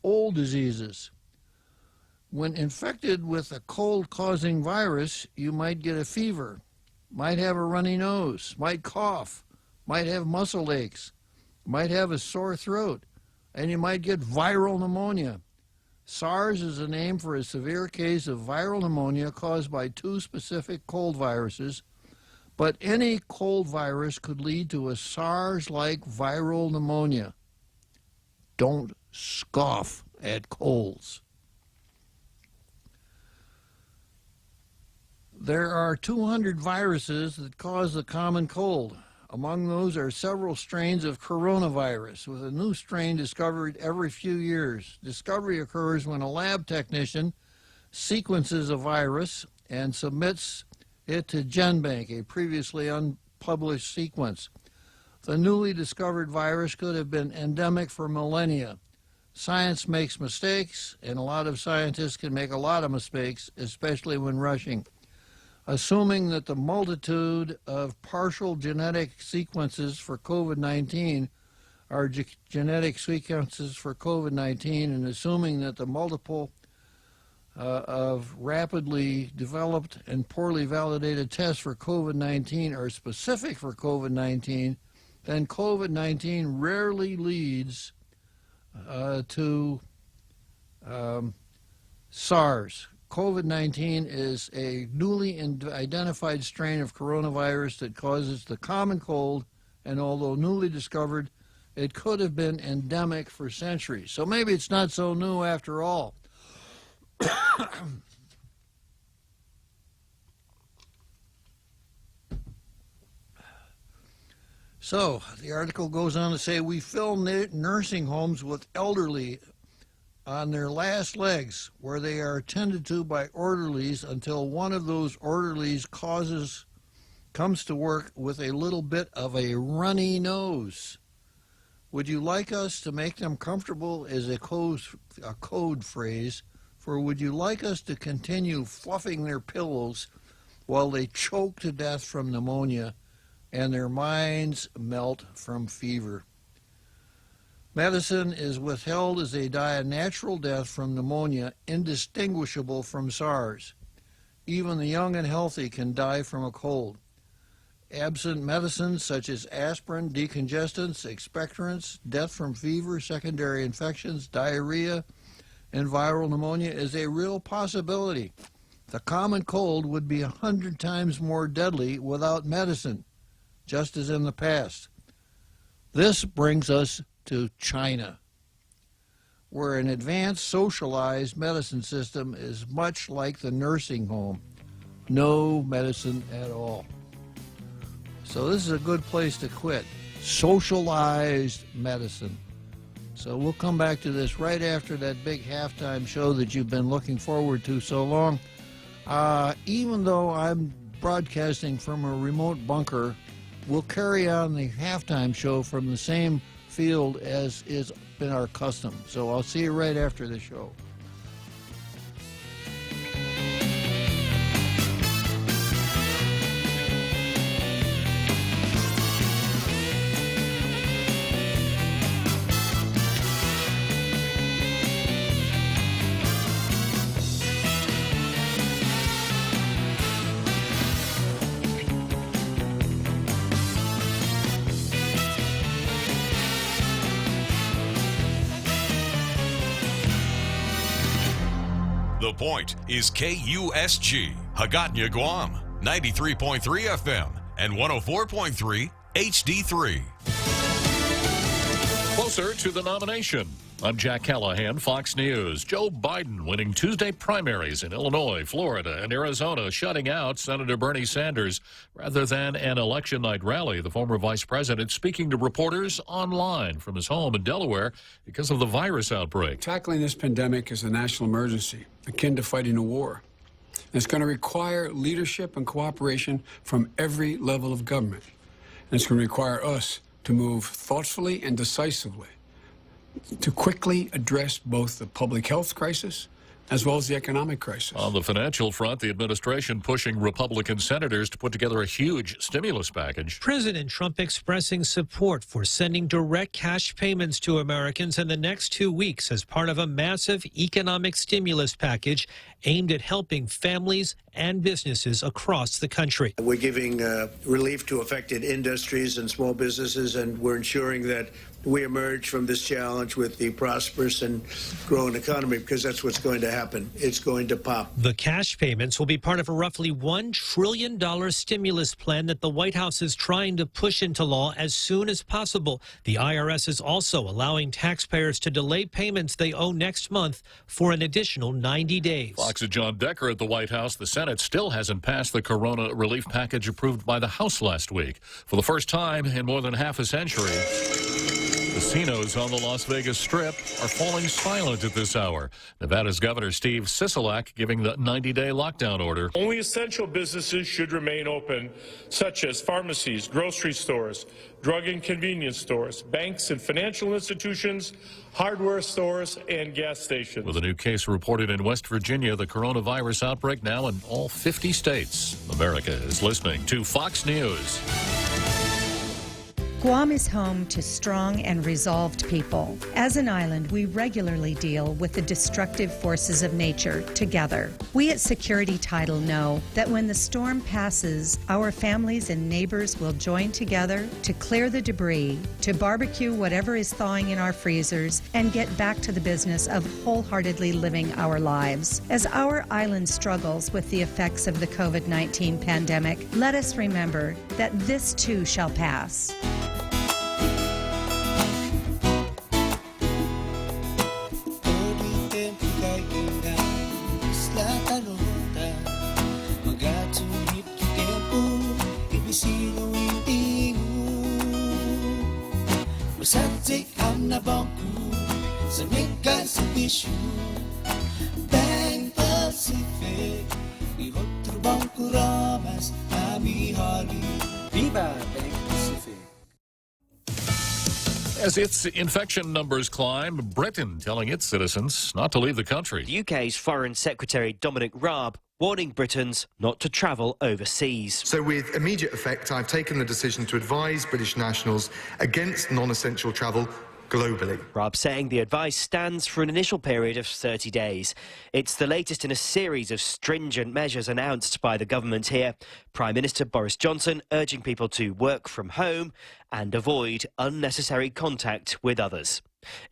old diseases. When infected with a cold-causing virus, you might get a fever, might have a runny nose, might cough, might have muscle aches, might have a sore throat, and you might get viral pneumonia. SARS is a name for a severe case of viral pneumonia caused by two specific cold viruses, but any cold virus could lead to a SARS-like viral pneumonia. Don't scoff at colds. There are 200 viruses that cause the common cold. Among those are several strains of coronavirus, with a new strain discovered every few years. Discovery occurs when a lab technician sequences a virus and submits it to GenBank, a previously unpublished sequence. The newly discovered virus could have been endemic for millennia. Science makes mistakes, and a lot of scientists can make a lot of mistakes, especially when rushing. Assuming that the multitude of partial genetic sequences for COVID-19 are genetic sequences for COVID-19, and assuming that the multiple of rapidly developed and poorly validated tests for COVID-19 are specific for COVID-19, then COVID-19 rarely leads to SARS. COVID-19 is a newly identified strain of coronavirus that causes the common cold, and although newly discovered, it could have been endemic for centuries. So maybe it's not so new after all. So the article goes on to say, we fill nursing homes with elderly on their last legs, where they are attended to by orderlies until one of those orderlies comes to work with a little bit of a runny nose. Would you like us to make them comfortable is a code phrase for would you like us to continue fluffing their pillows while they choke to death from pneumonia and their minds melt from fever. Medicine is withheld as they die a natural death from pneumonia indistinguishable from SARS. Even the young and healthy can die from a cold. Absent medicines such as aspirin, decongestants, expectorants, death from fever, secondary infections, diarrhea, and viral pneumonia is a real possibility. The common cold would be 100 times more deadly without medicine, just as in the past. This brings us to China, where an advanced socialized medicine system is much like the nursing home. No medicine at all. So this is a good place to quit. Socialized medicine. So we'll come back to this right after that big halftime show that you've been looking forward to so long. Even though I'm broadcasting from a remote bunker, we'll carry on the halftime show from the same field as has been our custom. So I'll see you right after the show. The Point is KUSG, Hagåtña, Guam, 93.3 FM and 104.3 HD3. Closer to the nomination. I'm Jack Callahan, Fox News. Joe Biden winning Tuesday primaries in Illinois, Florida, and Arizona, shutting out Senator Bernie Sanders rather than an election night rally. The former vice president speaking to reporters online from his home in Delaware because of the virus outbreak. Tackling this pandemic is a national emergency, akin to fighting a war. And it's going to require leadership and cooperation from every level of government. And it's going to require us to move thoughtfully and decisively to quickly address both the public health crisis as well as the economic crisis. On the financial front, the administration pushing Republican senators to put together a huge stimulus package. President Trump expressing support for sending direct cash payments to Americans in the next 2 weeks as part of a massive economic stimulus package aimed at helping families and businesses across the country. We're giving relief to affected industries and small businesses, and we're ensuring that we emerge from this challenge with the prosperous and growing economy, because that's what's going to happen. It's going to pop. The cash payments will be part of a roughly $1 trillion stimulus plan that the White House is trying to push into law as soon as possible. The IRS is also allowing taxpayers to delay payments they owe next month for an additional 90 days. Fox's John Decker at the White House. The Senate still hasn't passed the corona relief package approved by the House last week. For the first time in more than half a century, casinos on the Las Vegas Strip are falling silent at this hour. Nevada's Governor Steve Sisolak giving the 90-day lockdown order. Only essential businesses should remain open, such as pharmacies, grocery stores, drug and convenience stores, banks and financial institutions, hardware stores, and gas stations. With a new case reported in West Virginia, the coronavirus outbreak now in all 50 states. America is listening to Fox News. Guam is home to strong and resolved people. As an island, we regularly deal with the destructive forces of nature together. We at Security Title know that when the storm passes, our families and neighbors will join together to clear the debris, to barbecue whatever is thawing in our freezers, and get back to the business of wholeheartedly living our lives. As our island struggles with the effects of the COVID-19 pandemic, let us remember that this too shall pass. Masatik ang nabangku sa mega servisyo Bank Pacific Ihot terbangku ramas kami hari Viva Bank Pacific. As its infection numbers climb, Britain telling its citizens not to leave the country. The UK's Foreign Secretary Dominic Raab warning Britons not to travel overseas. So with immediate effect, I've taken the decision to advise British nationals against non-essential travel globally. Raab saying the advice stands for an initial period of 30 days. It's the latest in a series of stringent measures announced by the government here. Prime Minister Boris Johnson urging people to work from home and avoid unnecessary contact with others.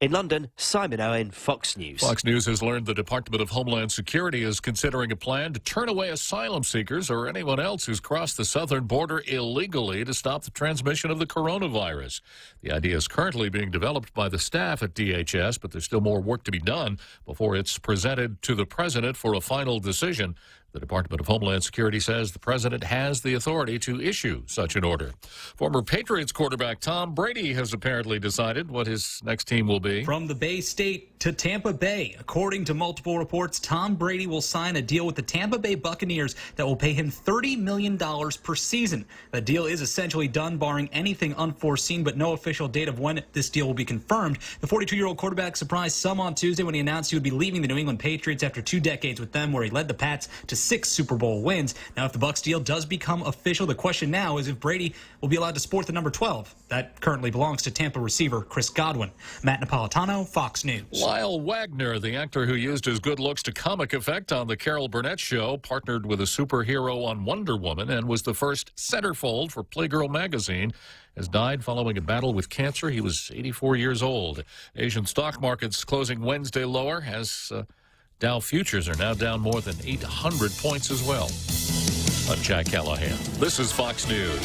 In London, Simon Owen, Fox News. Fox News has learned the Department of Homeland Security is considering a plan to turn away asylum seekers or anyone else who's crossed the southern border illegally to stop the transmission of the coronavirus. The idea is currently being developed by the staff at DHS, but there's still more work to be done before it's presented to the president for a final decision. The Department of Homeland Security says the president has the authority to issue such an order. Former Patriots quarterback Tom Brady has apparently decided what his next team will be. From the Bay State to Tampa Bay. According to multiple reports, Tom Brady will sign a deal with the Tampa Bay Buccaneers that will pay him $30 million per season. The deal is essentially done, barring anything unforeseen, but no official date of when this deal will be confirmed. The 42-year-old quarterback surprised some on Tuesday when he announced he would be leaving the New England Patriots after 2 decades with them, where he led the Pats to 6 Super Bowl wins. Now, if the Bucs deal does become official, the question now is if Brady will be allowed to sport the number 12. That currently belongs to Tampa receiver Chris Godwin. Matt Napolitano, Fox News. Lyle Wagner, the actor who used his good looks to comic effect on the Carol Burnett Show, partnered with a superhero on Wonder Woman and was the first centerfold for Playgirl magazine, has died following a battle with cancer. He was 84 years old. Asian stock markets closing Wednesday lower as Dow futures are now down more than 800 points as well. I'm Jack Callahan. This is Fox News.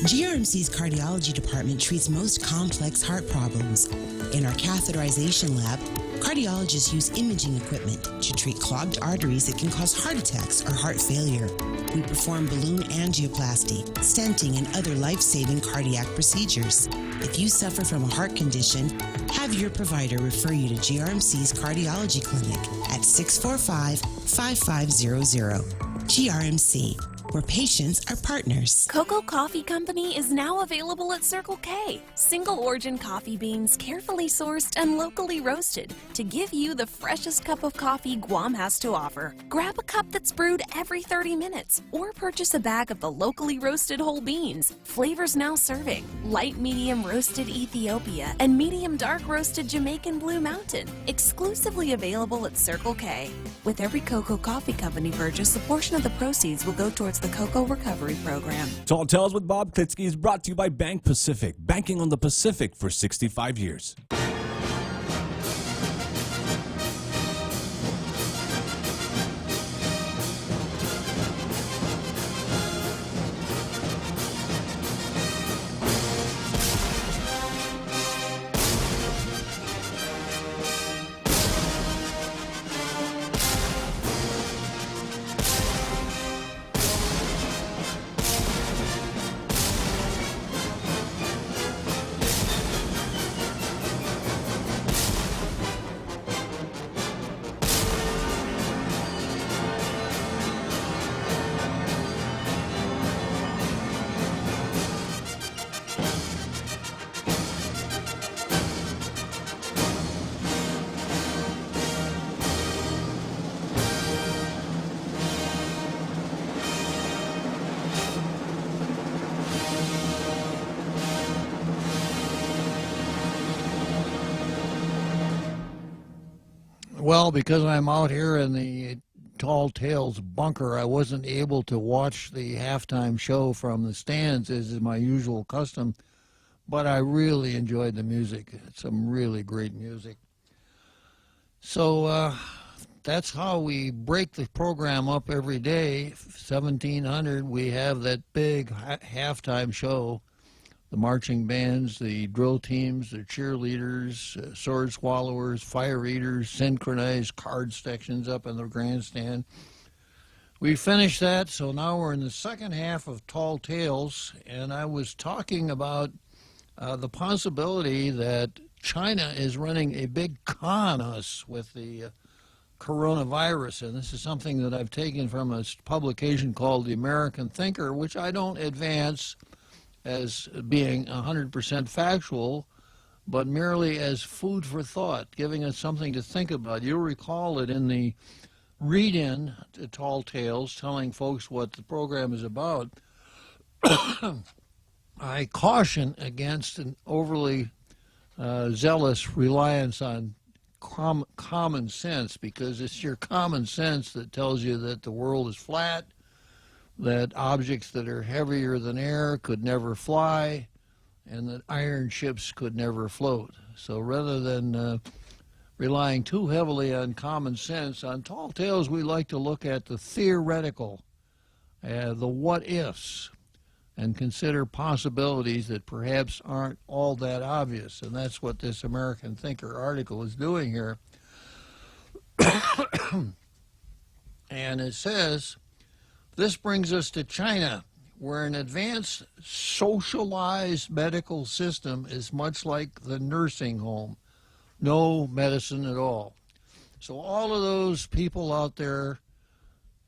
GRMC's cardiology department treats most complex heart problems. In our catheterization lab, cardiologists use imaging equipment to treat clogged arteries that can cause heart attacks or heart failure. We perform balloon angioplasty, stenting, and other life-saving cardiac procedures. If you suffer from a heart condition, have your provider refer you to GRMC's cardiology clinic at 645-5500. GRMC, where patients are partners. Cocoa Coffee Company is now available at Circle K. Single origin coffee beans carefully sourced and locally roasted to give you the freshest cup of coffee Guam has to offer. Grab a cup that's brewed every 30 minutes or purchase a bag of the locally roasted whole beans. Flavors now serving: light medium roasted Ethiopia and medium dark roasted Jamaican Blue Mountain. Exclusively available at Circle K. With every Cocoa Coffee Company purchase, a portion of the proceeds will go towards the Cocoa Recovery Program. Tall Tales with Bob Klitzkie is brought to you by Bank Pacific, banking on the Pacific for 65 years. Well, because I'm out here in the Tall Tales bunker, I wasn't able to watch the halftime show from the stands, as is my usual custom, but I really enjoyed the music. It's some really great music. So that's how we break the program up every day. 1700, we have that big halftime show. The marching bands, the drill teams, the cheerleaders, sword swallowers, fire eaters, synchronized card sections up in the grandstand. We finished that, so now we're in the second half of Tall Tales, and I was talking about the possibility that China is running a big con on us with the coronavirus, and this is something that I've taken from a publication called The American Thinker, which I don't advance as being 100% factual, but merely as food for thought, giving us something to think about. You'll recall it in the read-in to Tall Tales, telling folks what the program is about. I caution against an overly zealous reliance on common sense, because it's your common sense that tells you that the world is flat, that objects that are heavier than air could never fly, and that iron ships could never float. So rather than relying too heavily on common sense, on Tall Tales we like to look at the theoretical, the what-ifs, and consider possibilities that perhaps aren't all that obvious. And that's what this American Thinker article is doing here. And it says, this brings us to China, where an advanced socialized medical system is much like the nursing home. No medicine at all. So all of those people out there,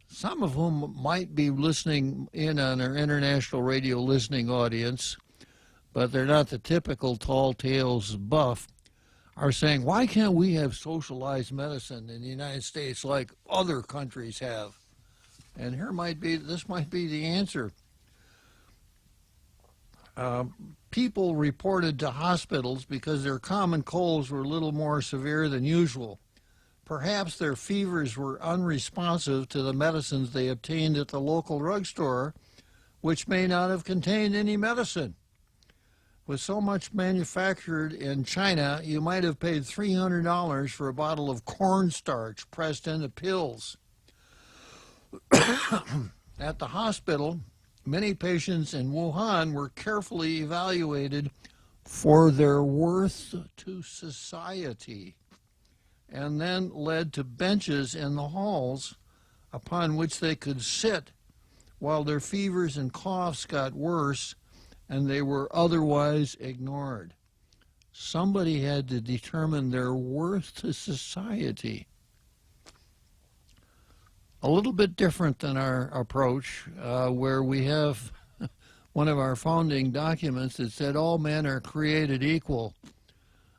some of whom might be listening in on our international radio listening audience, but they're not the typical Tall Tales buff, are saying, why can't we have socialized medicine in the United States like other countries have? And this might be the answer. People reported to hospitals because their common colds were a little more severe than usual. Perhaps their fevers were unresponsive to the medicines they obtained at the local drugstore, which may not have contained any medicine. With so much manufactured in China, you might have paid $300 for a bottle of cornstarch pressed into pills. At the hospital, many patients in Wuhan were carefully evaluated for their worth to society, and then led to benches in the halls upon which they could sit while their fevers and coughs got worse and they were otherwise ignored. Somebody had to determine their worth to society. A little bit different than our approach, where we have one of our founding documents that said all men are created equal.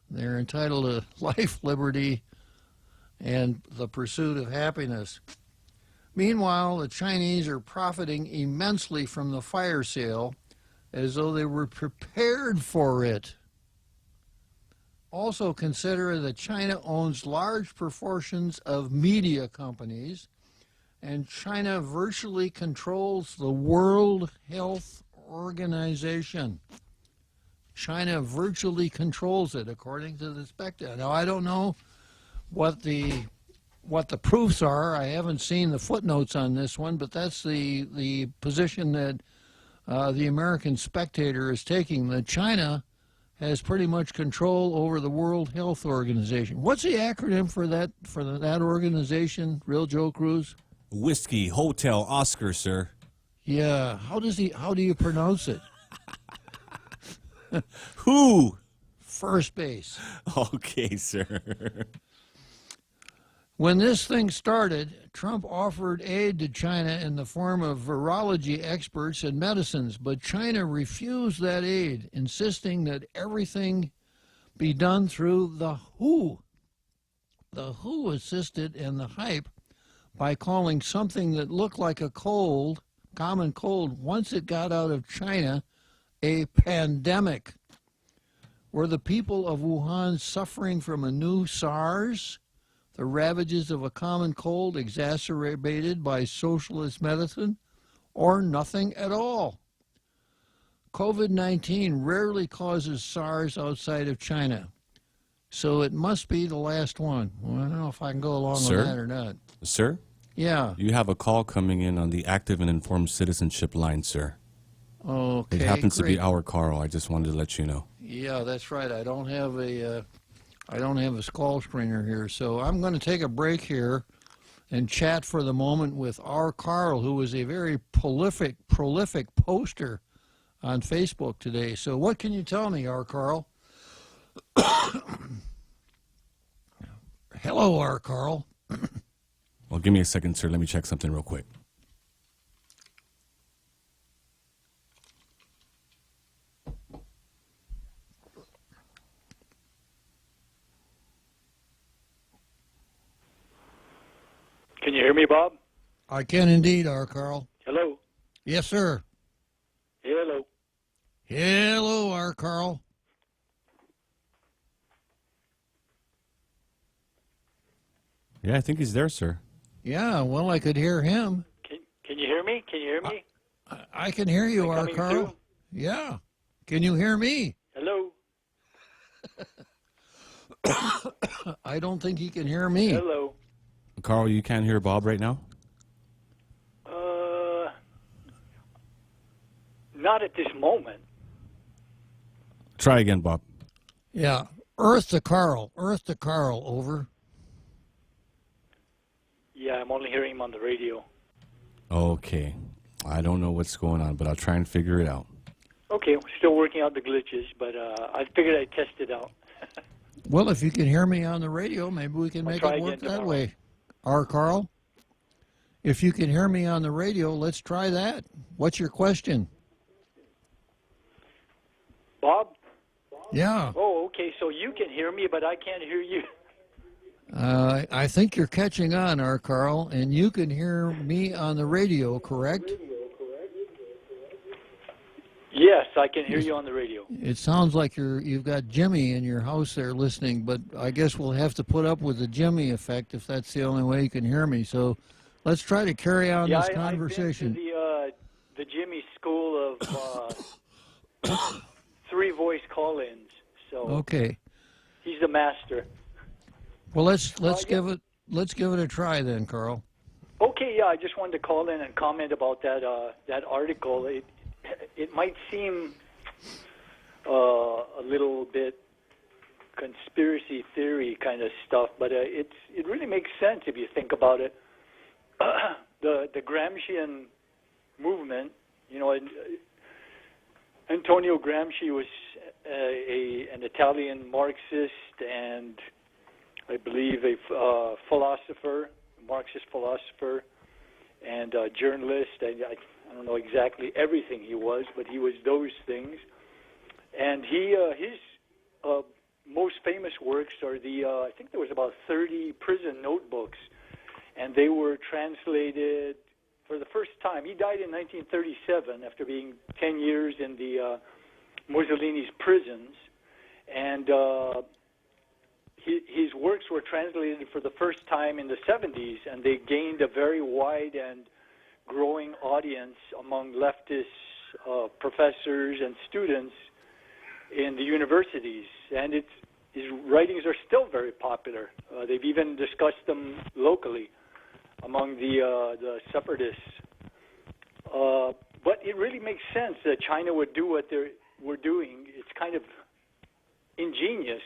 They're entitled to life, liberty, and the pursuit of happiness. Meanwhile, the Chinese are profiting immensely from the fire sale as though they were prepared for it. Also consider that China owns large proportions of media companies, and China virtually controls the World Health Organization. China virtually controls it, according to the Spectator. Now, I don't know what the proofs are. I haven't seen the footnotes on this one, but that's the position that the American Spectator is taking, that China has pretty much control over the World Health Organization. What's the acronym for that organization, Real Joe Cruz? Whiskey Hotel Oscar, sir. Yeah. How do you pronounce it? Who? First base. Okay, sir. When this thing started, Trump offered aid to China in the form of virology experts and medicines, but China refused that aid, insisting that everything be done through the WHO. The WHO assisted in the hype by calling something that looked like a common cold, once it got out of China, a pandemic. Were the people of Wuhan suffering from a new SARS? The ravages of a common cold exacerbated by socialist medicine, or nothing at all? COVID-19 rarely causes SARS outside of China, so it must be the last one. Well, I don't know if I can go along with that or not. Sir? Yeah. You have a call coming in on the active and informed citizenship line, sir. Okay, it happens to be great. our Carl. I just wanted to let you know. Yeah, that's right. I don't have a call screener here, so I'm going to take a break here and chat for the moment with our Carl, who is a very prolific poster on Facebook today. So what can you tell me, our Carl? Hello, our Carl. Well, give me a second, sir. Let me check something real quick. Can you hear me, Bob? I can indeed, our Carl. Hello. Yes, sir. Hello. Hello, our Carl. Yeah, I think he's there, sir. Yeah, well, I could hear him. Can you hear me? Can you hear me? I can hear you, our Carl. Through? Yeah. Can you hear me? Hello. I don't think he can hear me. Hello. Carl, you can't hear Bob right now? Not at this moment. Try again, Bob. Yeah. Earth to Carl. Earth to Carl, over. Yeah, I'm only hearing him on the radio. Okay. I don't know what's going on, but I'll try and figure it out. Okay, we're still working out the glitches, but I figured I'd test it out. Well, if you can hear me on the radio, maybe we can make it work that way. Our Carl, if you can hear me on the radio, let's try that. What's your question? Bob? Yeah. Oh, okay, so you can hear me, but I can't hear you. I think you're catching on, our Carl, and you can hear me on the radio, correct? Yes, I can hear you on the radio. It sounds like you've got Jimmy in your house there listening, but I guess we'll have to put up with the Jimmy effect if that's the only way you can hear me. So let's try to carry on this conversation. I've been to the Jimmy school of 3 voice call-ins. So Okay. he's the master. Well, let's give it a try then, Carl. Okay, yeah, I just wanted to call in and comment about that that article. It might seem a little bit conspiracy theory kind of stuff, but it really makes sense if you think about it. The Gramscian movement, you know, Antonio Gramsci was an Italian Marxist and I believe a philosopher, Marxist philosopher, and a journalist. I don't know exactly everything he was, but he was those things. And his most famous works are I think there was about 30 prison notebooks, and they were translated for the first time. He died in 1937 after being 10 years in the Mussolini's prisons, and his works were translated for the first time in the 70s, and they gained a very wide and growing audience among leftist professors and students in the universities. And his writings are still very popular. They've even discussed them locally among the separatists. But it really makes sense that China would do what they were doing. It's kind of ingenious,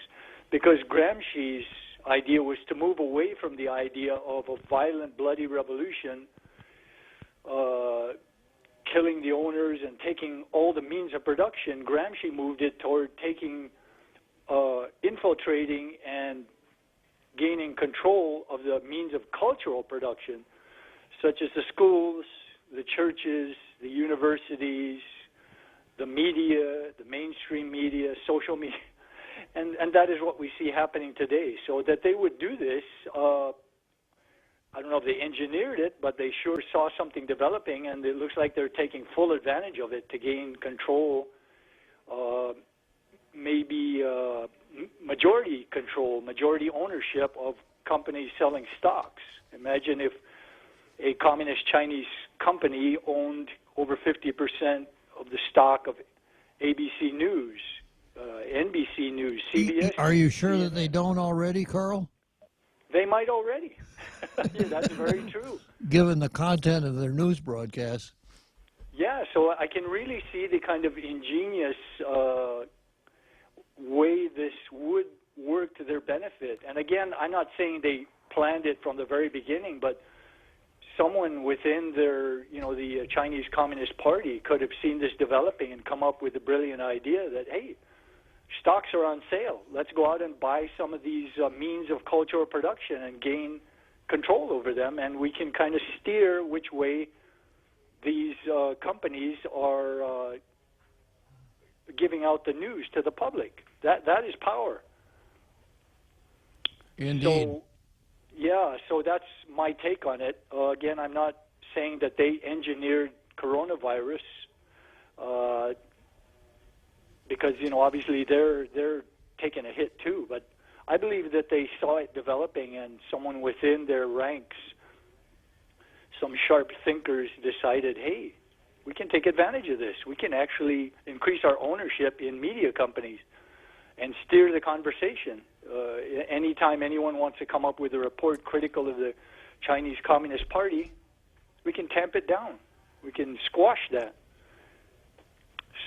because Gramsci's idea was to move away from the idea of a violent, bloody revolution, killing the owners and taking all the means of production. Gramsci moved it toward infiltrating and gaining control of the means of cultural production, such as the schools, the churches, the universities, the media, the mainstream media, social media. And that is what we see happening today. So that they would do this, I don't know if they engineered it, but they sure saw something developing, and it looks like they're taking full advantage of it to gain control, maybe majority control, majority ownership of companies selling stocks. Imagine if a communist Chinese company owned over 50% of the stock of ABC News, NBC News, CBS. Are you sure that they don't already, Carl? They might already. Yeah, that's very true. Given the content of their news broadcasts. Yeah, so I can really see the kind of ingenious way this would work to their benefit. And again, I'm not saying they planned it from the very beginning, but someone within their, the Chinese Communist Party could have seen this developing and come up with a brilliant idea that, hey, stocks are on sale. Let's go out and buy some of these means of cultural production and gain control over them, and we can kind of steer which way these companies are giving out the news to the public. That is power. Indeed. So that's my take on it. Again, I'm not saying that they engineered coronavirus, because obviously they're taking a hit too. But I believe that they saw it developing, and someone within their ranks, some sharp thinkers, decided, hey, we can take advantage of this. We can actually increase our ownership in media companies and steer the conversation. Anytime anyone wants to come up with a report critical of the Chinese Communist Party, we can tamp it down. We can squash that.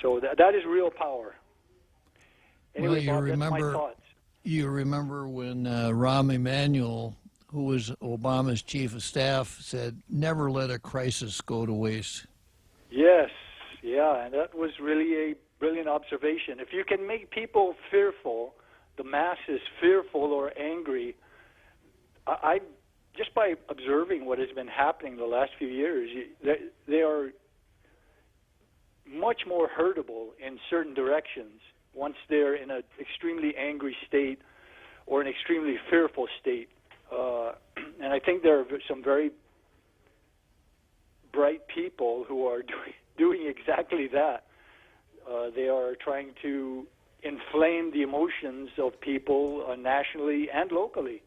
So that is real power. Anyway, well, Bob, that's my thoughts. You remember when Rahm Emanuel, who was Obama's chief of staff, said, never let a crisis go to waste. Yes, and that was really a brilliant observation. If you can make people fearful, the masses fearful or angry, I just by observing what has been happening the last few years, they are much more hurtable in certain directions once they're in an extremely angry state or an extremely fearful state. And I think there are some very bright people who are doing exactly that. They are trying to inflame the emotions of people nationally and locally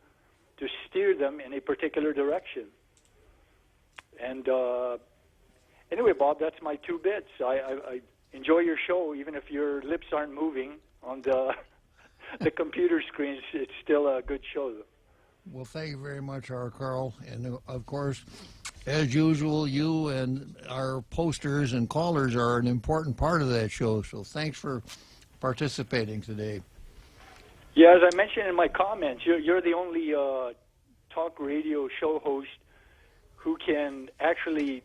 to steer them in a particular direction. And anyway, Bob, that's my 2 bits. I enjoy your show, even if your lips aren't moving on the the computer screens. It's still a good show. Well, thank you very much, Carl. And of course, as usual, you and our posters and callers are an important part of that show. So thanks for participating today. Yeah, as I mentioned in my comments, you're the only talk radio show host who can actually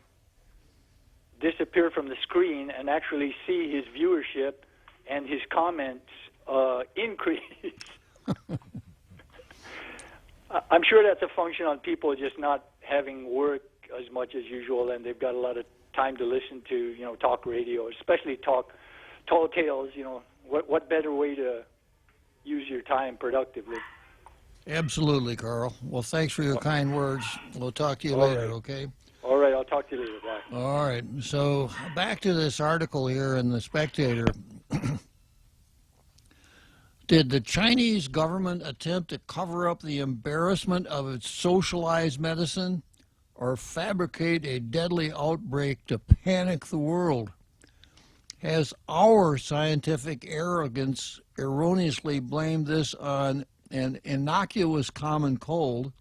disappear from the screen and actually see his viewership and his comments increase. I'm sure that's a function on people just not having work as much as usual, and they've got a lot of time to listen to, talk radio, especially tall tales. What better way to use your time productively? Absolutely, Carl. Well, thanks for your kind words. We'll talk to you later, okay? All right, I'll talk to you later. Bye. All right, so back to this article here in The Spectator. Did the Chinese government attempt to cover up the embarrassment of its socialized medicine or fabricate a deadly outbreak to panic the world? Has our scientific arrogance erroneously blamed this on an innocuous common cold,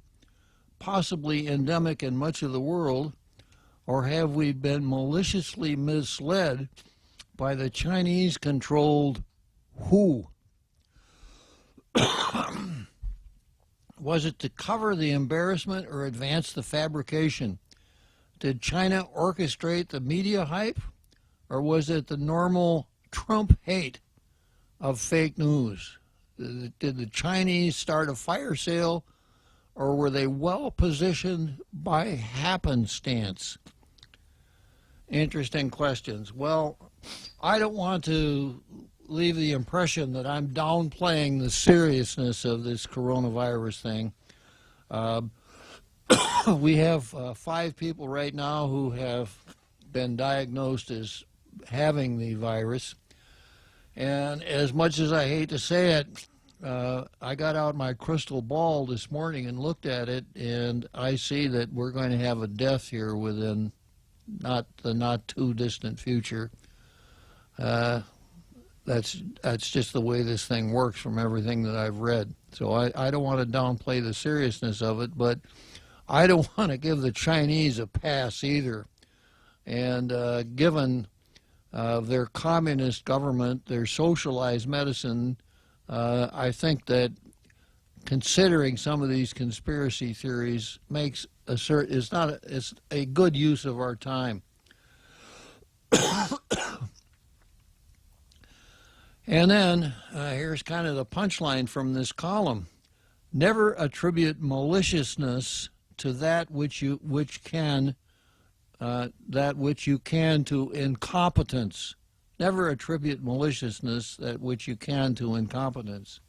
possibly endemic in much of the world, or have we been maliciously misled by the Chinese-controlled WHO? Was it to cover the embarrassment or advance the fabrication? Did China orchestrate the media hype, or was it the normal Trump hate of fake news? Did the Chinese start a fire sale, or were they well positioned by happenstance? Interesting questions. Well, I don't want to leave the impression that I'm downplaying the seriousness of this coronavirus thing. We have 5 people right now who have been diagnosed as having the virus. And as much as I hate to say it, I got out my crystal ball this morning and looked at it, and I see that we're going to have a death here within not too distant future. That's just the way this thing works from everything that I've read. So I don't want to downplay the seriousness of it, but I don't want to give the Chinese a pass either. And given their communist government, their socialized medicine, I think that considering some of these conspiracy theories is a good use of our time. And then here's kind of the punchline from this column: never attribute maliciousness to that which you can to incompetence. Never attribute maliciousness that which you can to incompetence.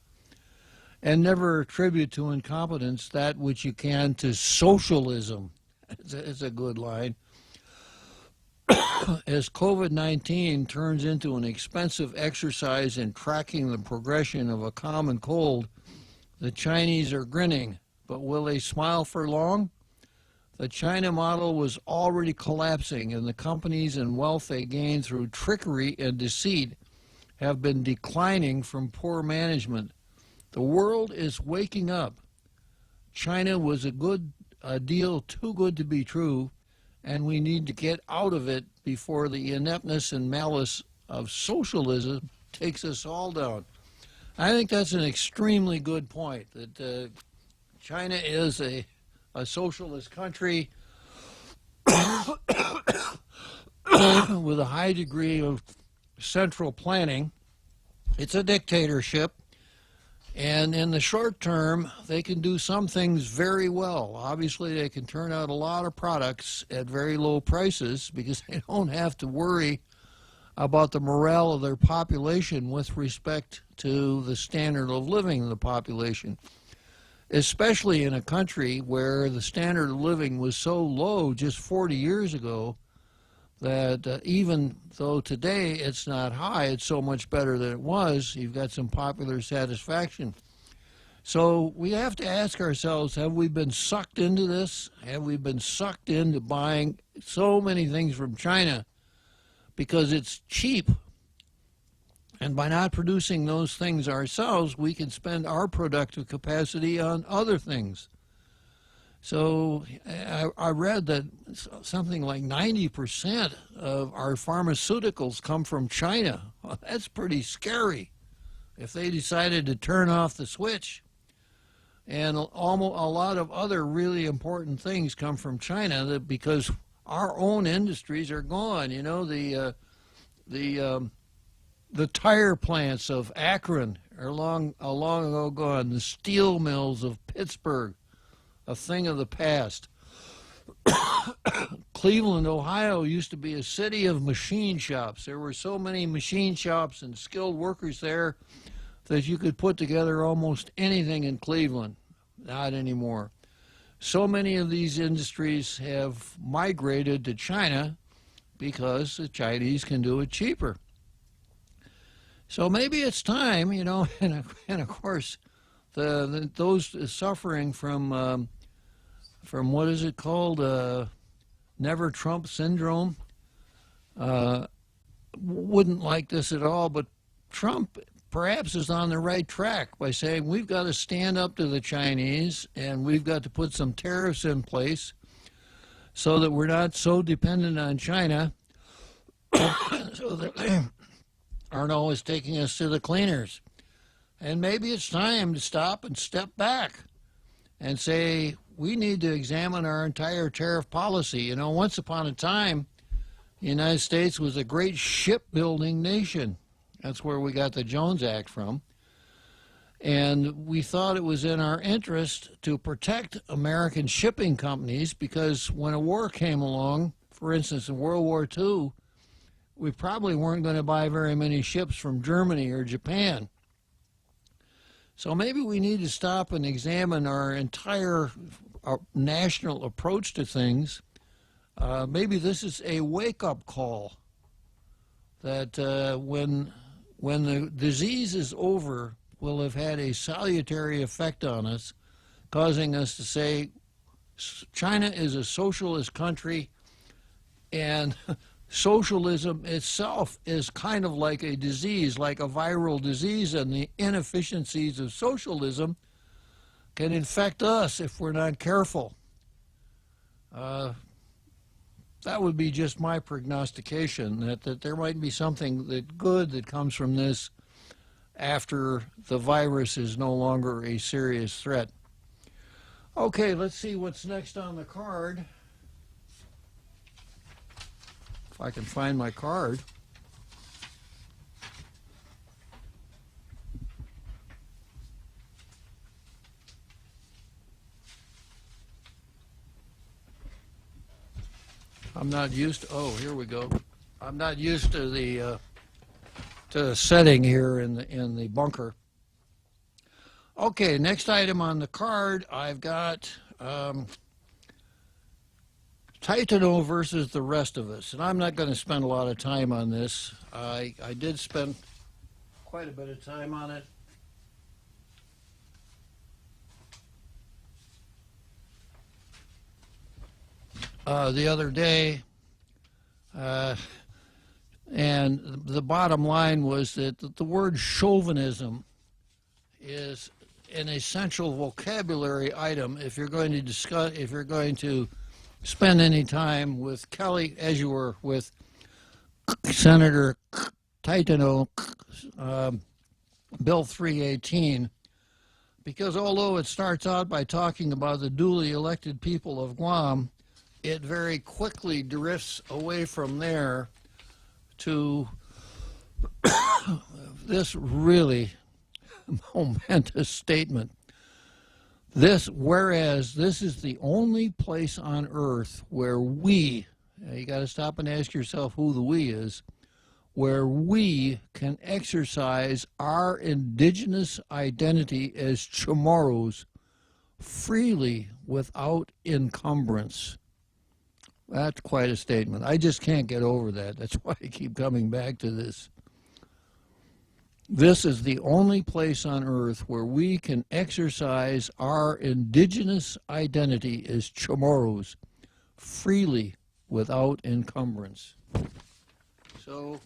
And never attribute to incompetence that which you can to socialism. It's a good line. As COVID-19 turns into an expensive exercise in tracking the progression of a common cold, the Chinese are grinning. But will they smile for long? The China model was already collapsing, and the companies and wealth they gained through trickery and deceit have been declining from poor management. The world is waking up. China was a deal too good to be true, and we need to get out of it before the ineptness and malice of socialism takes us all down. I think that's an extremely good point, that China is a socialist country with a high degree of central planning. It's a dictatorship, and in the short term, they can do some things very well. Obviously, they can turn out a lot of products at very low prices because they don't have to worry about the morale of their population with respect to the standard of living of the population, especially in a country where the standard of living was so low just 40 years ago that even though today it's not high, it's so much better than it was. You've got some popular satisfaction. So we have to ask ourselves, have we been sucked into this? Have we been sucked into buying so many things from China because it's cheap And by not producing those things ourselves, we can spend our productive capacity on other things. So I read that something like 90% of our pharmaceuticals come from China. Well, that's pretty scary if they decided to turn off the switch. And almost a lot of other really important things come from China because our own industries are gone. You know, the tire plants of Akron are long ago gone. The steel mills of Pittsburgh, a thing of the past. Cleveland, Ohio used to be a city of machine shops. There were so many machine shops and skilled workers there that you could put together almost anything in Cleveland. Not anymore. So many of these industries have migrated to China because the Chinese can do it cheaper. So maybe it's time, you know, and of course, those suffering from what is it called, Never Trump syndrome, wouldn't like this at all, but Trump perhaps is on the right track by saying we've got to stand up to the Chinese and we've got to put some tariffs in place so that we're not so dependent on China so that they aren't always taking us to the cleaners. And maybe it's time to stop and step back and say we need to examine our entire tariff policy. You know, once upon a time, the United States was a great shipbuilding nation. That's where we got the Jones Act from. And we thought it was in our interest to protect American shipping companies because when a war came along, for instance, in World War II, we probably weren't going to buy very many ships from Germany or Japan. So maybe we need to stop and examine our entire national approach to things. Maybe this is a wake-up call that when the disease is over, will have had a salutary effect on us, causing us to say China is a socialist country and socialism itself is kind of like a disease, like a viral disease, and the inefficiencies of socialism can infect us if we're not careful. That would be just my prognostication, that there might be something good that comes from this after the virus is no longer a serious threat. Okay, let's see what's next on the card. If I can find my card. I'm not used to, oh, here we go. I'm not used to the setting here in the bunker. Okay, next item on the card, I've got Titano versus the rest of us. And I'm not going to spend a lot of time on this. I did spend quite a bit of time on it. The other day, and the bottom line was that the word chauvinism is an essential vocabulary item if you're going to spend any time with Kelly, as you were with Senator Titano, Bill 318, because although it starts out by talking about the duly elected people of Guam, it very quickly drifts away from there to this really momentous statement. Whereas this is the only place on earth where we, you got to stop and ask yourself who the we is, where we can exercise our indigenous identity as Chamorros freely without encumbrance. That's quite a statement. I just can't get over that. That's why I keep coming back to this. This is the only place on earth where we can exercise our indigenous identity as Chamorros freely without encumbrance. So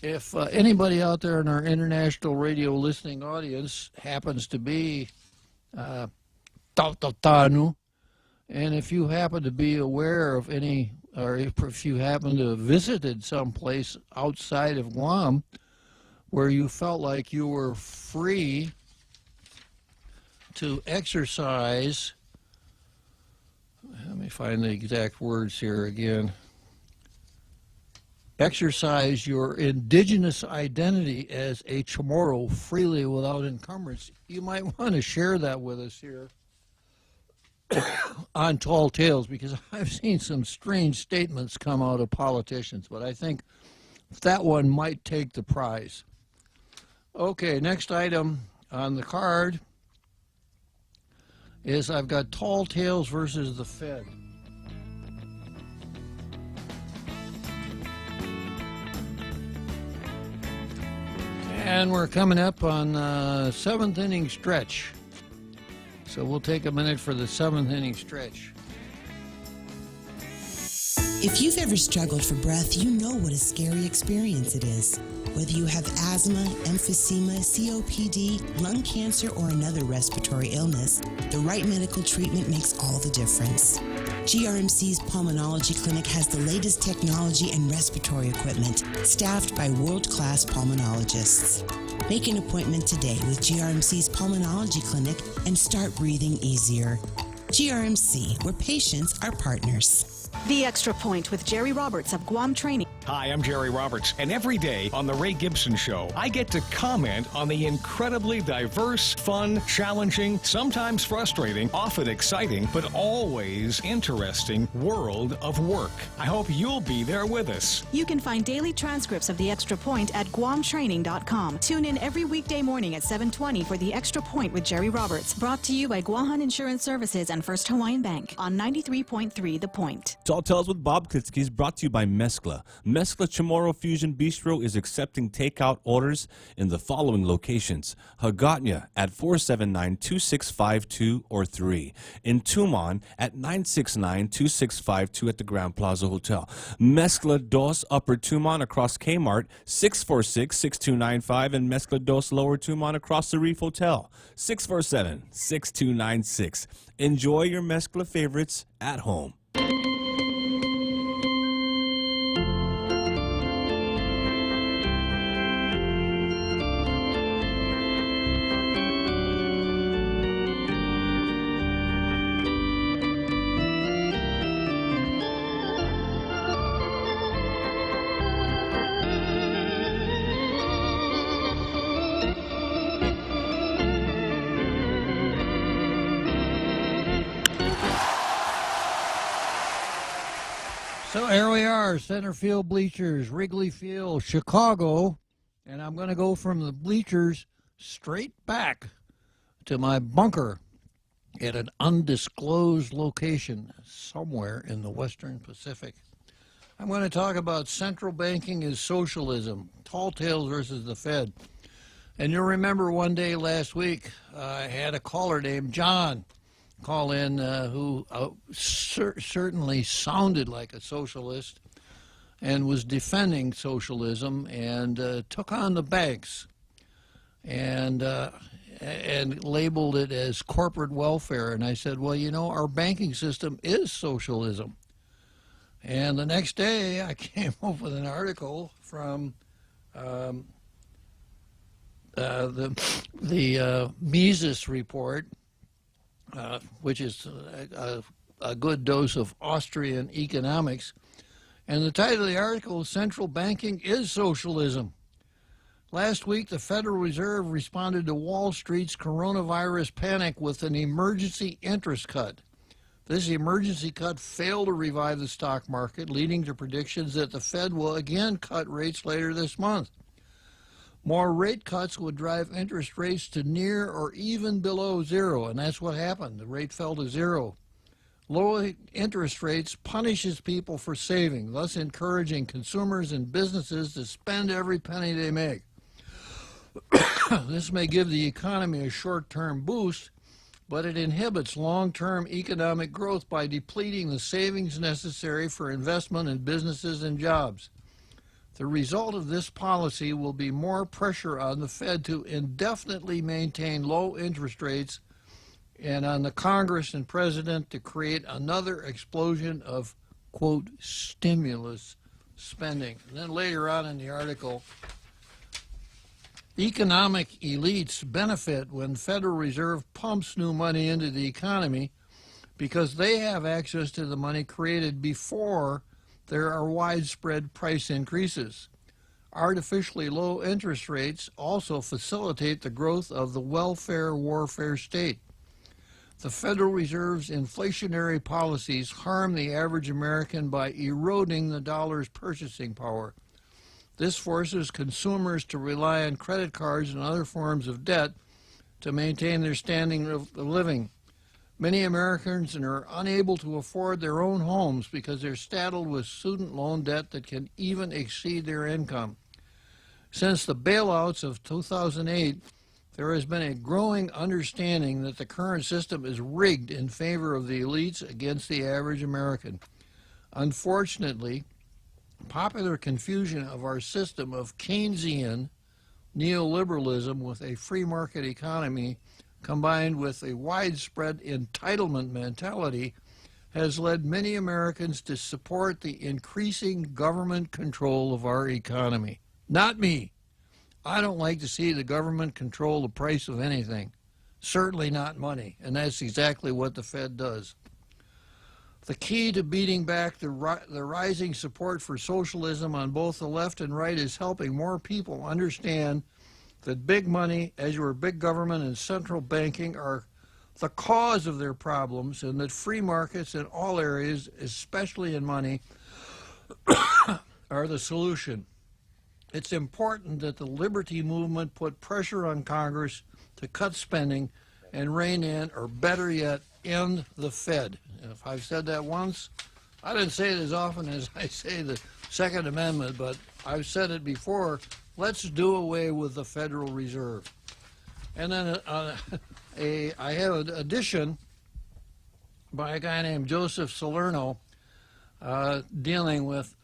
If anybody out there in our international radio listening audience happens to be Tautanu, and if you happen to be aware of any, or if you happen to have visited someplace outside of Guam where you felt like you were free to exercise, let me find the exact words here again, exercise your indigenous identity as a Chamorro freely without encumbrance, you might want to share that with us here on Tall Tales, because I've seen some strange statements come out of politicians, but I think that one might take the prize. Okay, next item on the card is I've got Tall Tales versus the Fed. And we're coming up on seventh inning stretch. So we'll take a minute for the seventh inning stretch. If you've ever struggled for breath, you know what a scary experience it is. Whether you have asthma, emphysema, COPD, lung cancer, or another respiratory illness, the right medical treatment makes all the difference. GRMC's Pulmonology Clinic has the latest technology and respiratory equipment, staffed by world-class pulmonologists. Make an appointment today with GRMC's Pulmonology Clinic and start breathing easier. GRMC, where patients are partners. The Extra Point with Jerry Roberts of Guam Training. Hi, I'm Jerry Roberts, and every day on The Ray Gibson Show, I get to comment on the incredibly diverse, fun, challenging, sometimes frustrating, often exciting, but always interesting world of work. I hope you'll be there with us. You can find daily transcripts of The Extra Point at GuamTraining.com. Tune in every weekday morning at 7:20 for The Extra Point with Jerry Roberts, brought to you by Guahan Insurance Services and First Hawaiian Bank on 93.3 The Point. Tall Tales with Bob Klitzkie is brought to you by Mezcla. Mezcla Chamorro Fusion Bistro is accepting takeout orders in the following locations: Hagåtña at 479-2652 or 3, in Tumon at 969-2652 at the Grand Plaza Hotel, Mezcla Dos Upper Tumon across Kmart 646-6295, and Mezcla Dos Lower Tumon across the Reef Hotel 647-6296. Enjoy your Mezcla favorites at home. So here we are, center field bleachers, Wrigley Field, Chicago, and I'm going to go from the bleachers straight back to my bunker at an undisclosed location somewhere in the Western Pacific. I'm going to talk about central banking as socialism, Tall Tales versus the Fed. And you'll remember one day last week, I had a caller named John call in who certainly sounded like a socialist and was defending socialism and took on the banks and labeled it as corporate welfare. And I said, well, you know, our banking system is socialism. And the next day I came up with an article from the Mises report, which is a good dose of Austrian economics. And the title of the article is Central Banking is Socialism. Last week, the Federal Reserve responded to Wall Street's coronavirus panic with an emergency interest cut. This emergency cut failed to revive the stock market, leading to predictions that the Fed will again cut rates later this month. More rate cuts would drive interest rates to near or even below zero, and that's what happened. The rate fell to zero. Low interest rates punishes people for saving, thus encouraging consumers and businesses to spend every penny they make. This may give the economy a short-term boost, but it inhibits long-term economic growth by depleting the savings necessary for investment in businesses and jobs. The result of this policy will be more pressure on the Fed to indefinitely maintain low interest rates and on the Congress and President to create another explosion of, quote, stimulus spending. And then later on in the article, economic elites benefit when Federal Reserve pumps new money into the economy because they have access to the money created before there are widespread price increases. Artificially low interest rates also facilitate the growth of the welfare warfare state. The Federal Reserve's inflationary policies harm the average American by eroding the dollar's purchasing power. This forces consumers to rely on credit cards and other forms of debt to maintain their standard of living. Many Americans are unable to afford their own homes because they're saddled with student loan debt that can even exceed their income. Since the bailouts of 2008, there has been a growing understanding that the current system is rigged in favor of the elites against the average American. Unfortunately, popular confusion of our system of Keynesian neoliberalism with a free market economy combined with a widespread entitlement mentality has led many Americans to support the increasing government control of our economy. Not me. I don't like to see the government control the price of anything, certainly not money, and that's exactly what the Fed does. The key to beating back the rising support for socialism on both the left and right is helping more people understand that big money, as your big government and central banking, are the cause of their problems, and that free markets in all areas, especially in money, are the solution. It's important that the liberty movement put pressure on Congress to cut spending and rein in, or better yet, end the Fed. And if I've said that once, I didn't say it as often as I say the Second Amendment, but I've said it before. Let's do away with the Federal Reserve. And then I have an addition by a guy named Joseph Salerno dealing with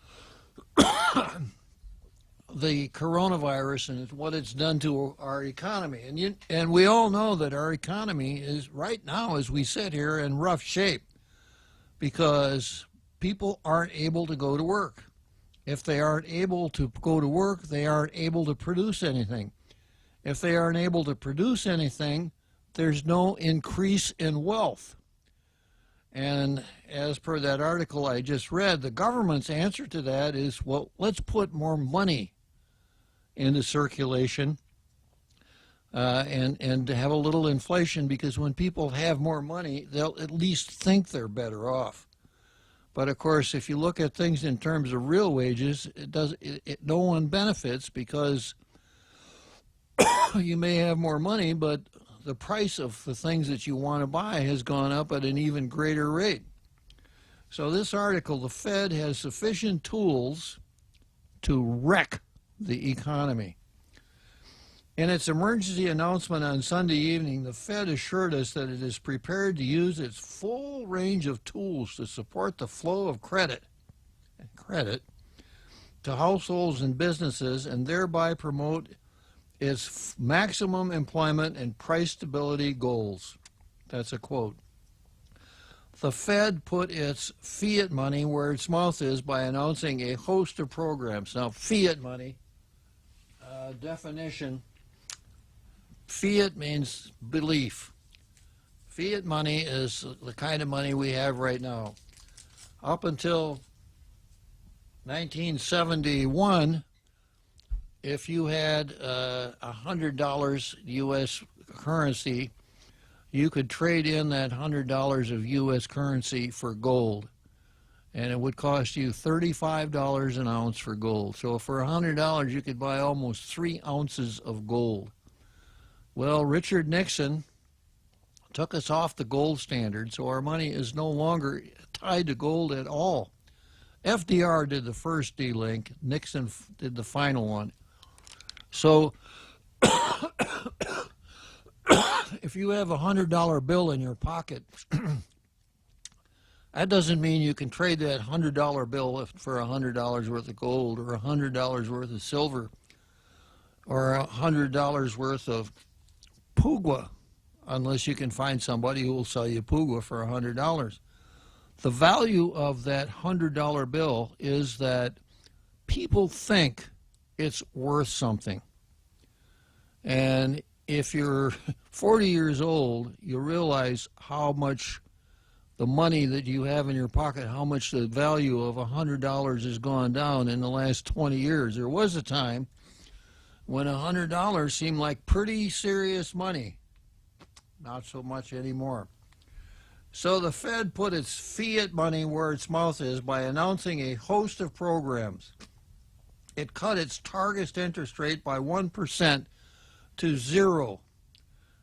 the coronavirus and what it's done to our economy. And we all know that our economy is right now, as we sit here, in rough shape because people aren't able to go to work. If they aren't able to go to work, they aren't able to produce anything. If they aren't able to produce anything, there's no increase in wealth. And as per that article I just read, the government's answer to that is, well, let's put more money into circulation and to have a little inflation, because when people have more money, they'll at least think they're better off. But of course, if you look at things in terms of real wages, no one benefits, because you may have more money, but the price of the things that you want to buy has gone up at an even greater rate. So this article, the Fed has sufficient tools to wreck the economy. In its emergency announcement on Sunday evening, the Fed assured us that it is prepared to use its full range of tools to support the flow of credit to households and businesses, and thereby promote its maximum employment and price stability goals. That's a quote. The Fed put its fiat money where its mouth is by announcing a host of programs. Now, fiat money, definition, fiat means belief. Fiat money is the kind of money we have right now. Up until 1971, if you had $100 U.S. currency, you could trade in that $100 of U.S. currency for gold, and it would cost you $35 an ounce for gold. So for $100, you could buy almost 3 ounces of gold. Well, Richard Nixon took us off the gold standard, so our money is no longer tied to gold at all. FDR did the first D-link, Nixon did the final one. So if you have a $100 bill in your pocket That doesn't mean you can trade that $100 bill for $100 worth of gold or $100 worth of silver or $100 worth of pugwa, unless you can find somebody who will sell you pugwa for $100. The value of that $100 bill is that people think it's worth something. And if you're 40 years old, you realize how much the money that you have in your pocket, how much the value of $100 has gone down in the last 20 years. There was a time when $100 seemed like pretty serious money. Not so much anymore. So the Fed put its fiat money where its mouth is by announcing a host of programs. It cut its target interest rate by 1% to 0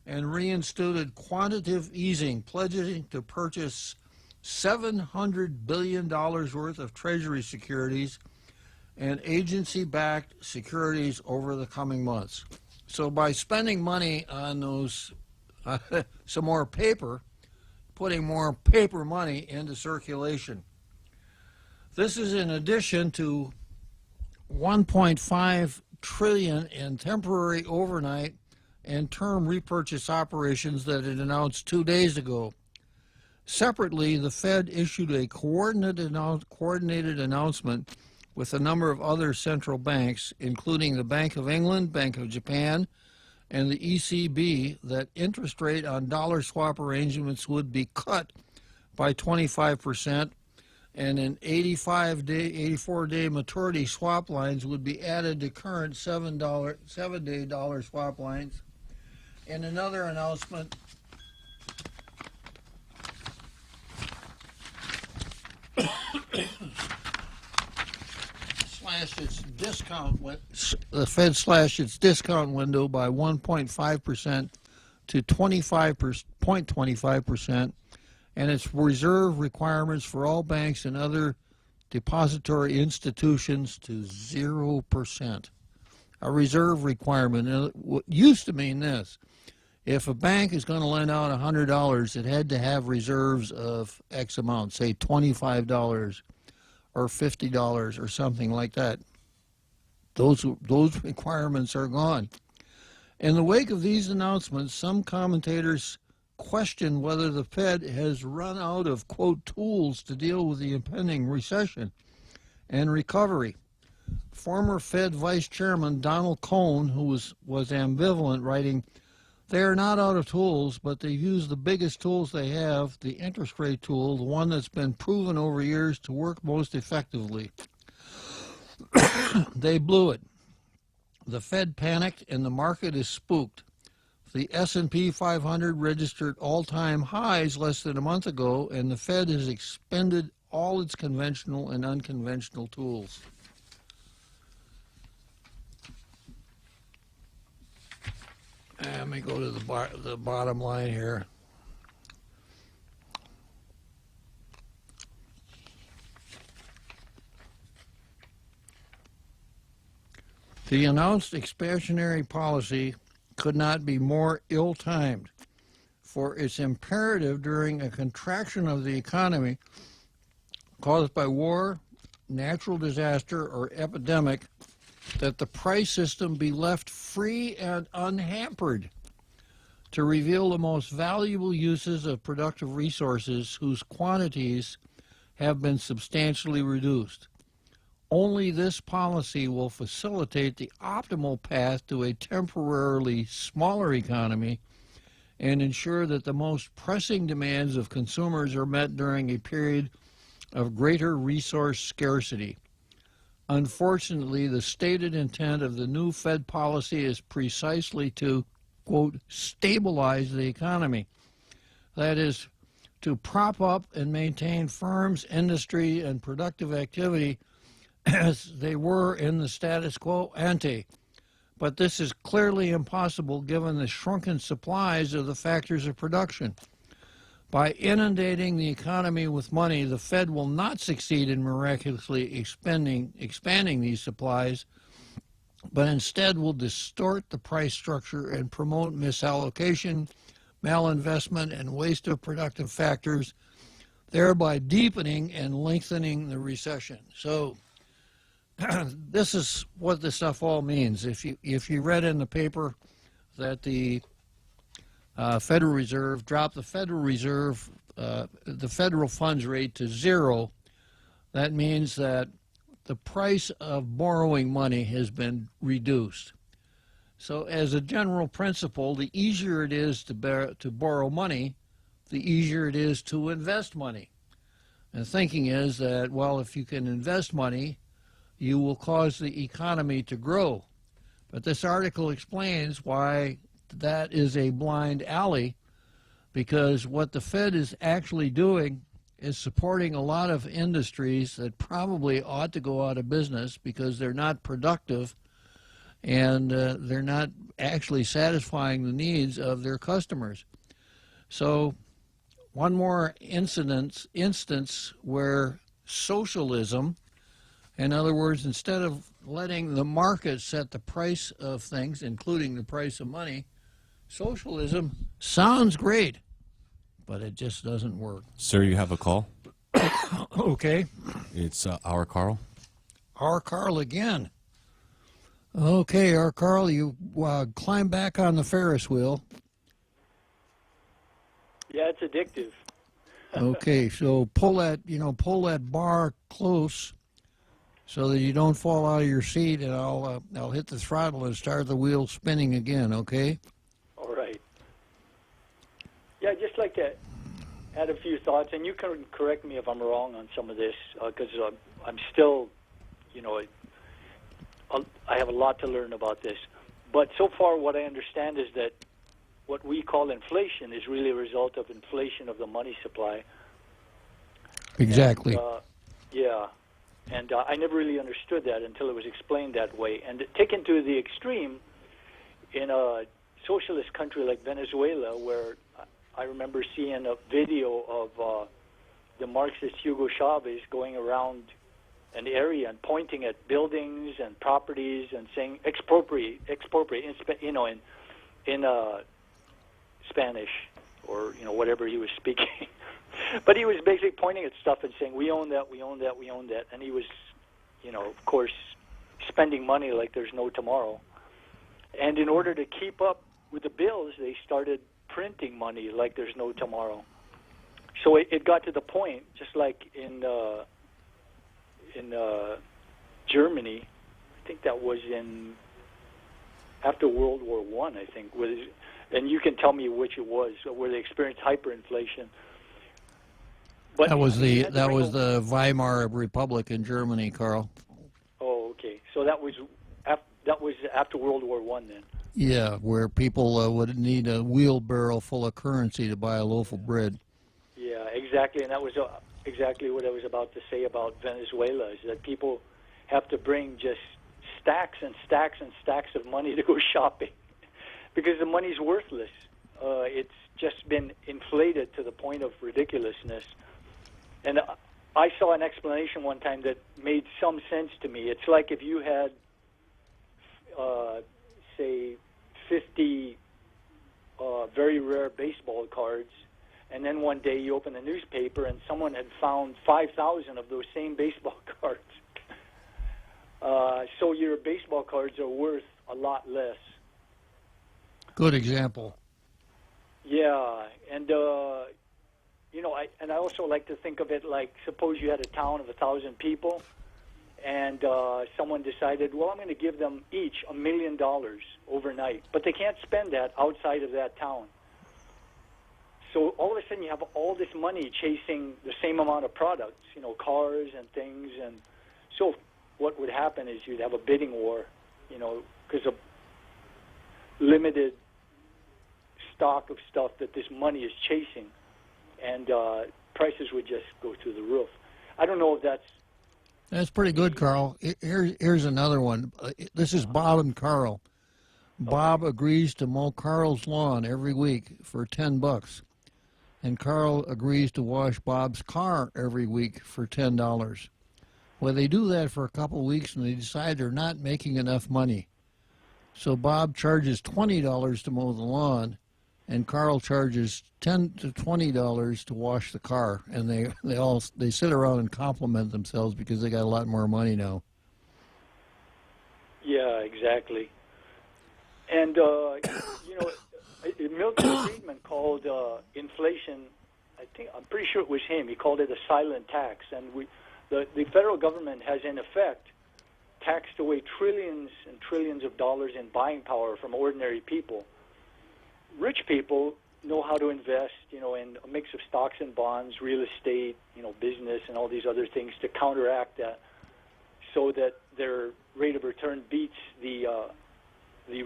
and reinstituted quantitative easing, pledging to purchase $700 billion worth of Treasury securities and agency-backed securities over the coming months. So by spending money on those, some more paper, putting more paper money into circulation. This is in addition to $1.5 trillion in temporary overnight and term repurchase operations that it announced 2 days ago. Separately, the Fed issued a coordinated announcement with a number of other central banks, including the Bank of England, Bank of Japan, and the ECB, that interest rate on dollar swap arrangements would be cut by 25%, and an 84-day maturity swap lines would be added to current 7-day dollar swap lines. In another announcement, the Fed slashed its discount window by 1.5% to 0.25%, and its reserve requirements for all banks and other depository institutions to 0%. A reserve requirement used to mean this: if a bank is going to lend out $100, it had to have reserves of X amount, say $25 or $50 or something like that. Those requirements are gone. In the wake of these announcements, some commentators question whether the Fed has run out of, quote, tools to deal with the impending recession and recovery. Former Fed Vice Chairman Donald Cohn, who was ambivalent, writing, "They are not out of tools, but they've used the biggest tools they have, the interest rate tool, the one that's been proven over years to work most effectively. They blew it. The Fed panicked and the market is spooked. The S&P 500 registered all-time highs less than a month ago, and the Fed has expended all its conventional and unconventional tools." Let me go to the bottom line here. The announced expansionary policy could not be more ill-timed, for it's imperative during a contraction of the economy caused by war, natural disaster, or epidemic that the price system be left free and unhampered to reveal the most valuable uses of productive resources whose quantities have been substantially reduced. Only this policy will facilitate the optimal path to a temporarily smaller economy and ensure that the most pressing demands of consumers are met during a period of greater resource scarcity. Unfortunately, the stated intent of the new Fed policy is precisely to, quote, stabilize the economy. That is, to prop up and maintain firms, industry, and productive activity as they were in the status quo ante. But this is clearly impossible given the shrunken supplies of the factors of production. By inundating the economy with money, the Fed will not succeed in miraculously expanding these supplies, but instead will distort the price structure and promote misallocation, malinvestment, and waste of productive factors thereby deepening and lengthening the recession. So this is what this stuff all means. If you read in the paper that the Federal Reserve dropped the federal funds rate to 0, that means that the price of borrowing money has been reduced. So as a general principle, the easier it is to borrow money, the easier it is to invest money. And the thinking is that, well, if you can invest money, you will cause the economy to grow. But this article explains why that is a blind alley, because what the Fed is actually doing is supporting a lot of industries that probably ought to go out of business because they're not productive and they're not actually satisfying the needs of their customers. So one more instance where socialism, in other words, instead of letting the market set the price of things, including the price of money, socialism sounds great, but it just doesn't work. Sir, you have a call? Okay. It's our Carl. Our Carl again. Okay, our Carl, you climb back on the Ferris wheel. Yeah, it's addictive. Okay, so pull that bar close so that you don't fall out of your seat, and I'll hit the throttle and start the wheel spinning again, okay? All right. Yeah, I'd just like to add a few thoughts, and you can correct me if I'm wrong on some of this, because I'm still, I have a lot to learn about this. But so far what I understand is that what we call inflation is really a result of inflation of the money supply. Exactly. And I never really understood that until it was explained that way. And taken to the extreme, in a socialist country like Venezuela, where I remember seeing a video of the Marxist Hugo Chavez going around an area and pointing at buildings and properties and saying expropriate, in Spanish or whatever he was speaking. But he was basically pointing at stuff and saying, we own that, we own that, we own that. And he was, of course, spending money like there's no tomorrow. And in order to keep up with the bills, they started printing money like there's no tomorrow. So it got to the point, just like in Germany, I think that was after World War I think, and you can tell me which it was, where they experienced hyperinflation. But that was the Weimar Republic in Germany, Carl. Oh, okay. So that was after World War I then. Yeah, where people would need a wheelbarrow full of currency to buy a loaf of bread. Yeah, exactly, and that was exactly what I was about to say about Venezuela, is that people have to bring just stacks and stacks and stacks of money to go shopping because the money's worthless. It's just been inflated to the point of ridiculousness. And I saw an explanation one time that made some sense to me. It's like if you had, say, 50 very rare baseball cards, and then one day you open the newspaper and someone had found 5,000 of those same baseball cards. So your baseball cards are worth a lot less. Good example. Yeah, and I also like to think of it like, suppose you had a town of 1,000 people, and someone decided, well, I'm going to give them each $1 million overnight, but they can't spend that outside of that town. So all of a sudden you have all this money chasing the same amount of products, cars and things, and so what would happen is you'd have a bidding war, because of limited stock of stuff that this money is chasing, and prices would just go through the roof. I don't know if That's pretty good, Carl. Here's another one. This is Bob and Carl. Bob agrees to mow Carl's lawn every week for $10, and Carl agrees to wash Bob's car every week for $10. Well, they do that for a couple of weeks, and they decide they're not making enough money. So Bob charges $20 to mow the lawn, and Carl charges $10 to $20 to wash the car, and they sit around and compliment themselves because they got a lot more money now. Yeah, exactly. And Milton Friedman called inflation. I'm pretty sure it was him. He called it a silent tax, and the federal government has in effect taxed away trillions and trillions of dollars in buying power from ordinary people. Rich people know how to invest, in a mix of stocks and bonds, real estate, business, and all these other things to counteract that, so that their rate of return beats the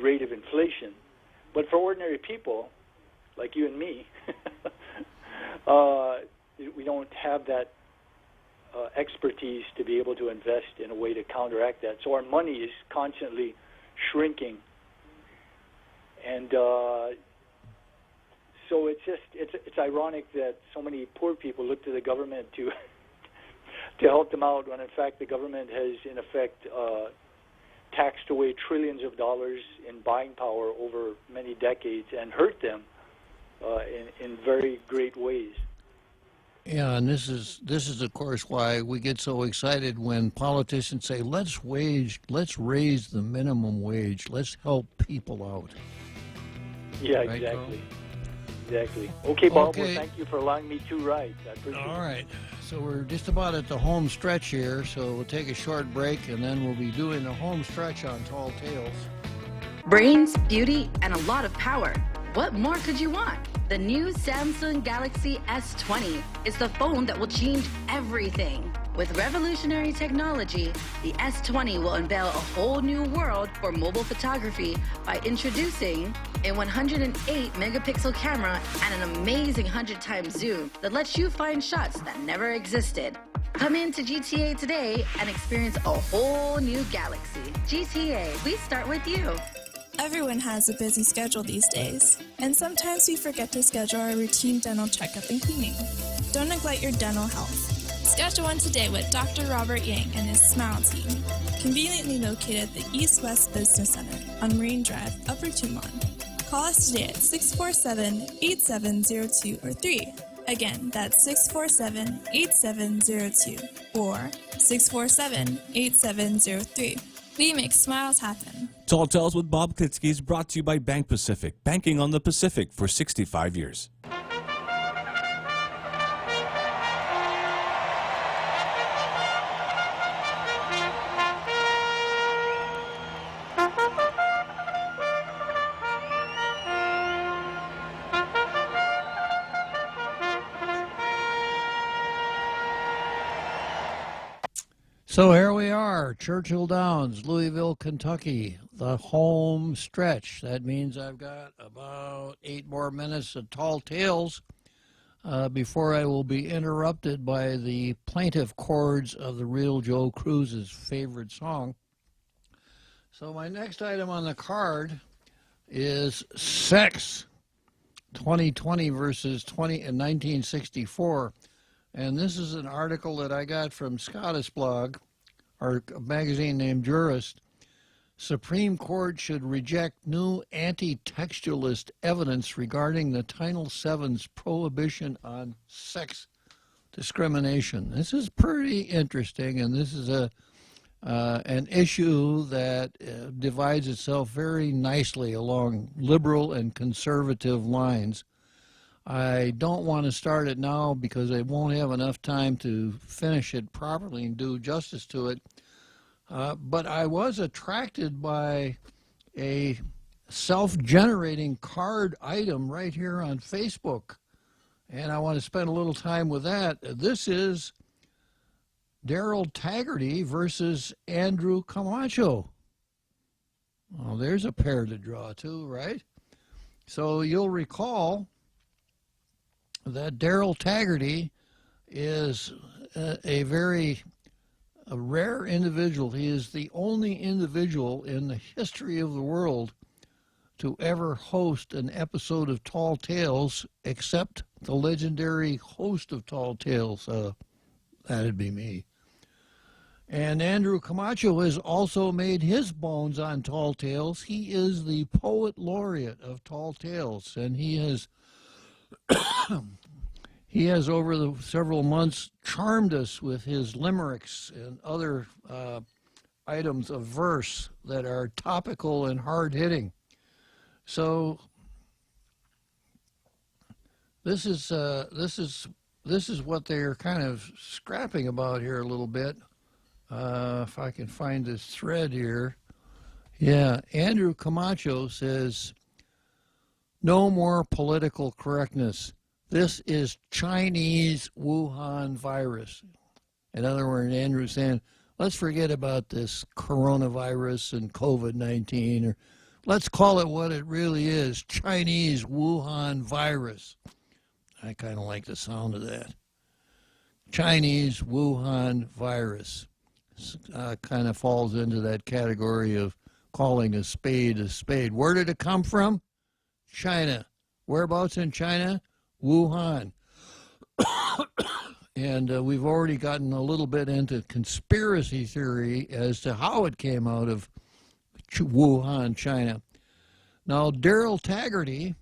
rate of inflation. But for ordinary people, like you and me, we don't have that expertise to be able to invest in a way to counteract that. So our money is constantly shrinking, and so it's ironic that so many poor people look to the government to help them out, when in fact the government has in effect taxed away trillions of dollars in buying power over many decades and hurt them in very great ways. Yeah, and this is of course why we get so excited when politicians say, let's raise the minimum wage, let's help people out. Yeah, right, exactly. Carl? Exactly. Okay, Bob, Okay. well, thank you for allowing me to write. I appreciate it. All right. So we're just about at the home stretch here, so we'll take a short break, and then we'll be doing the home stretch on Tall Tales. Brains, beauty, and a lot of power. What more could you want? The new Samsung Galaxy S20 is the phone that will change everything. With revolutionary technology, the S20 will unveil a whole new world for mobile photography by introducing a 108 megapixel camera and an amazing 100 times zoom that lets you find shots that never existed. Come into GTA today and experience a whole new galaxy. GTA, we start with you. Everyone has a busy schedule these days, and sometimes we forget to schedule our routine dental checkup and cleaning. Don't neglect your dental health. Schedule one today with Dr. Robert Yang and his Smile team, conveniently located at the East West Business Center on Marine Drive, Upper Tumon. Call us today at 647-8702 or 3. Again, that's 647-8702 or 647-8703. We make smiles happen. Tall Tales with Bob Klitzkie is brought to you by Bank Pacific, banking on the Pacific for 65 years. So here we are, Churchill Downs, Louisville, Kentucky, the home stretch. That means I've got about 8 more minutes of Tall Tales before I will be interrupted by the plaintive chords of the real Joe Cruz's favorite song. So my next item on the card is Sex, 2020 versus 1964. And this is an article that I got from Scottish Blog, or a magazine named Jurist. Supreme Court should reject new anti-textualist evidence regarding the Title VII's prohibition on sex discrimination. This is pretty interesting, and this is an issue that divides itself very nicely along liberal and conservative lines. I don't want to start it now because I won't have enough time to finish it properly and do justice to it. But I was attracted by a self-generating card item right here on Facebook, and I want to spend a little time with that. This is Daryl Taggarty versus Andrew Camacho. Well, there's a pair to draw to, right? So you'll recall that Daryl Taggarty is a rare individual. He is the only individual in the history of the world to ever host an episode of Tall Tales, except the legendary host of Tall Tales. That'd be me. And Andrew Camacho has also made his bones on Tall Tales. He is the poet laureate of Tall Tales, and he has he has over the several months charmed us with his limericks and other items of verse that are topical and hard-hitting. So this is what they're kind of scrapping about here a little bit. If I can find this thread here. Yeah, Andrew Camacho says, no more political correctness. This is Chinese Wuhan virus. In other words, Andrew's saying, let's forget about this coronavirus and COVID-19, or let's call it what it really is, Chinese Wuhan virus. I kind of like the sound of that. Chinese Wuhan virus. Kind of falls into that category of calling a spade a spade. Where did it come from? China. Whereabouts in China? Wuhan. And we've already gotten a little bit into conspiracy theory as to how it came out of Wuhan, China. Now, Daryl Taggarty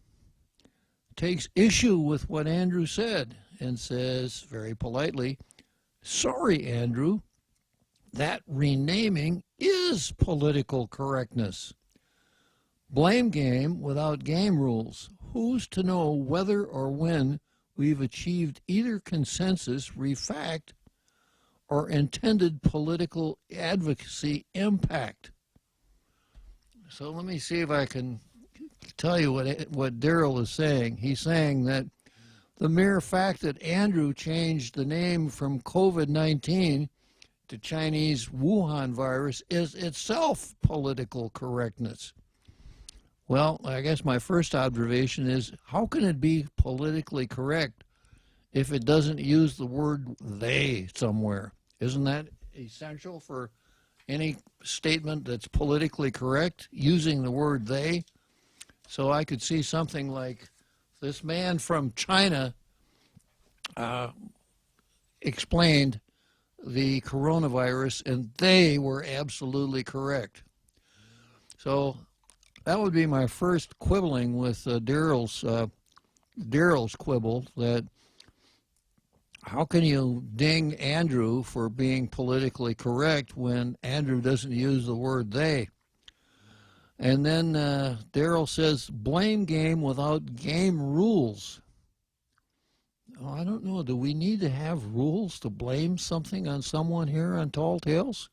takes issue with what Andrew said and says very politely, sorry, Andrew, that renaming is political correctness. Blame game without game rules. Who's to know whether or when we've achieved either consensus, refact, or intended political advocacy impact? So let me see if I can tell you what Daryl is saying. He's saying that the mere fact that Andrew changed the name from COVID-19 to Chinese Wuhan virus is itself political correctness. Well, I guess my first observation is, how can it be politically correct if it doesn't use the word they somewhere? Isn't that essential for any statement that's politically correct, using the word they? So I could see something like, this man from China explained the coronavirus, and they were absolutely correct. So that would be my first quibbling with Daryl's quibble, that how can you ding Andrew for being politically correct when Andrew doesn't use the word they? And then Daryl says, blame game without game rules. Oh, I don't know. Do we need to have rules to blame something on someone here on Tall Tales?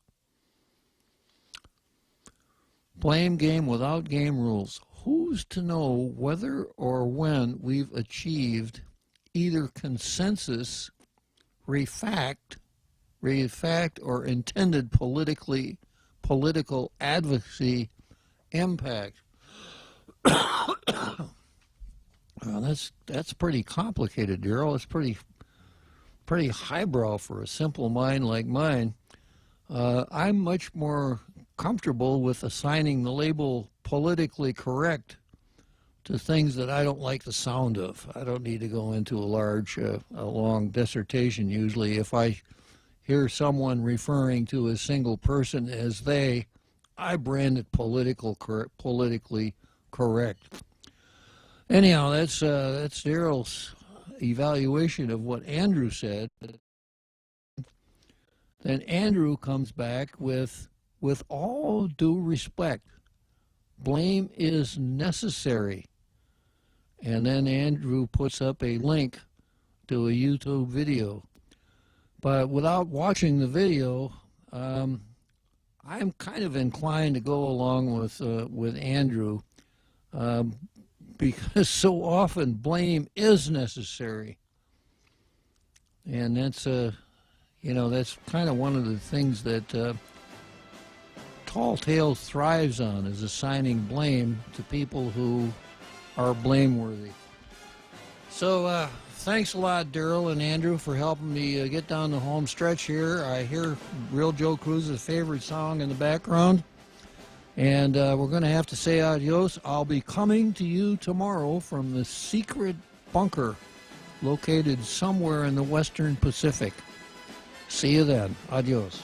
Blame game without game rules. Who's to know whether or when we've achieved either consensus, refact, or intended political advocacy impact? That's pretty complicated, Daryl. It's pretty highbrow for a simple mind like mine. I'm much more comfortable with assigning the label politically correct to things that I don't like the sound of. I don't need to go into a long dissertation usually. If I hear someone referring to a single person as they, I brand it politically correct. Anyhow, that's Daryl's evaluation of what Andrew said. Then Andrew comes back with all due respect, blame is necessary. And then Andrew puts up a link to a YouTube video. But without watching the video, I'm kind of inclined to go along with Andrew, because so often blame is necessary. And that's that's kind of one of the things that Tall Tales thrives on, is assigning blame to people who are blameworthy. So thanks a lot, Daryl and Andrew, for helping me get down the home stretch here. I hear Real Joe Cruz's favorite song in the background. And we're going to have to say adios. I'll be coming to you tomorrow from the secret bunker located somewhere in the Western Pacific. See you then. Adios.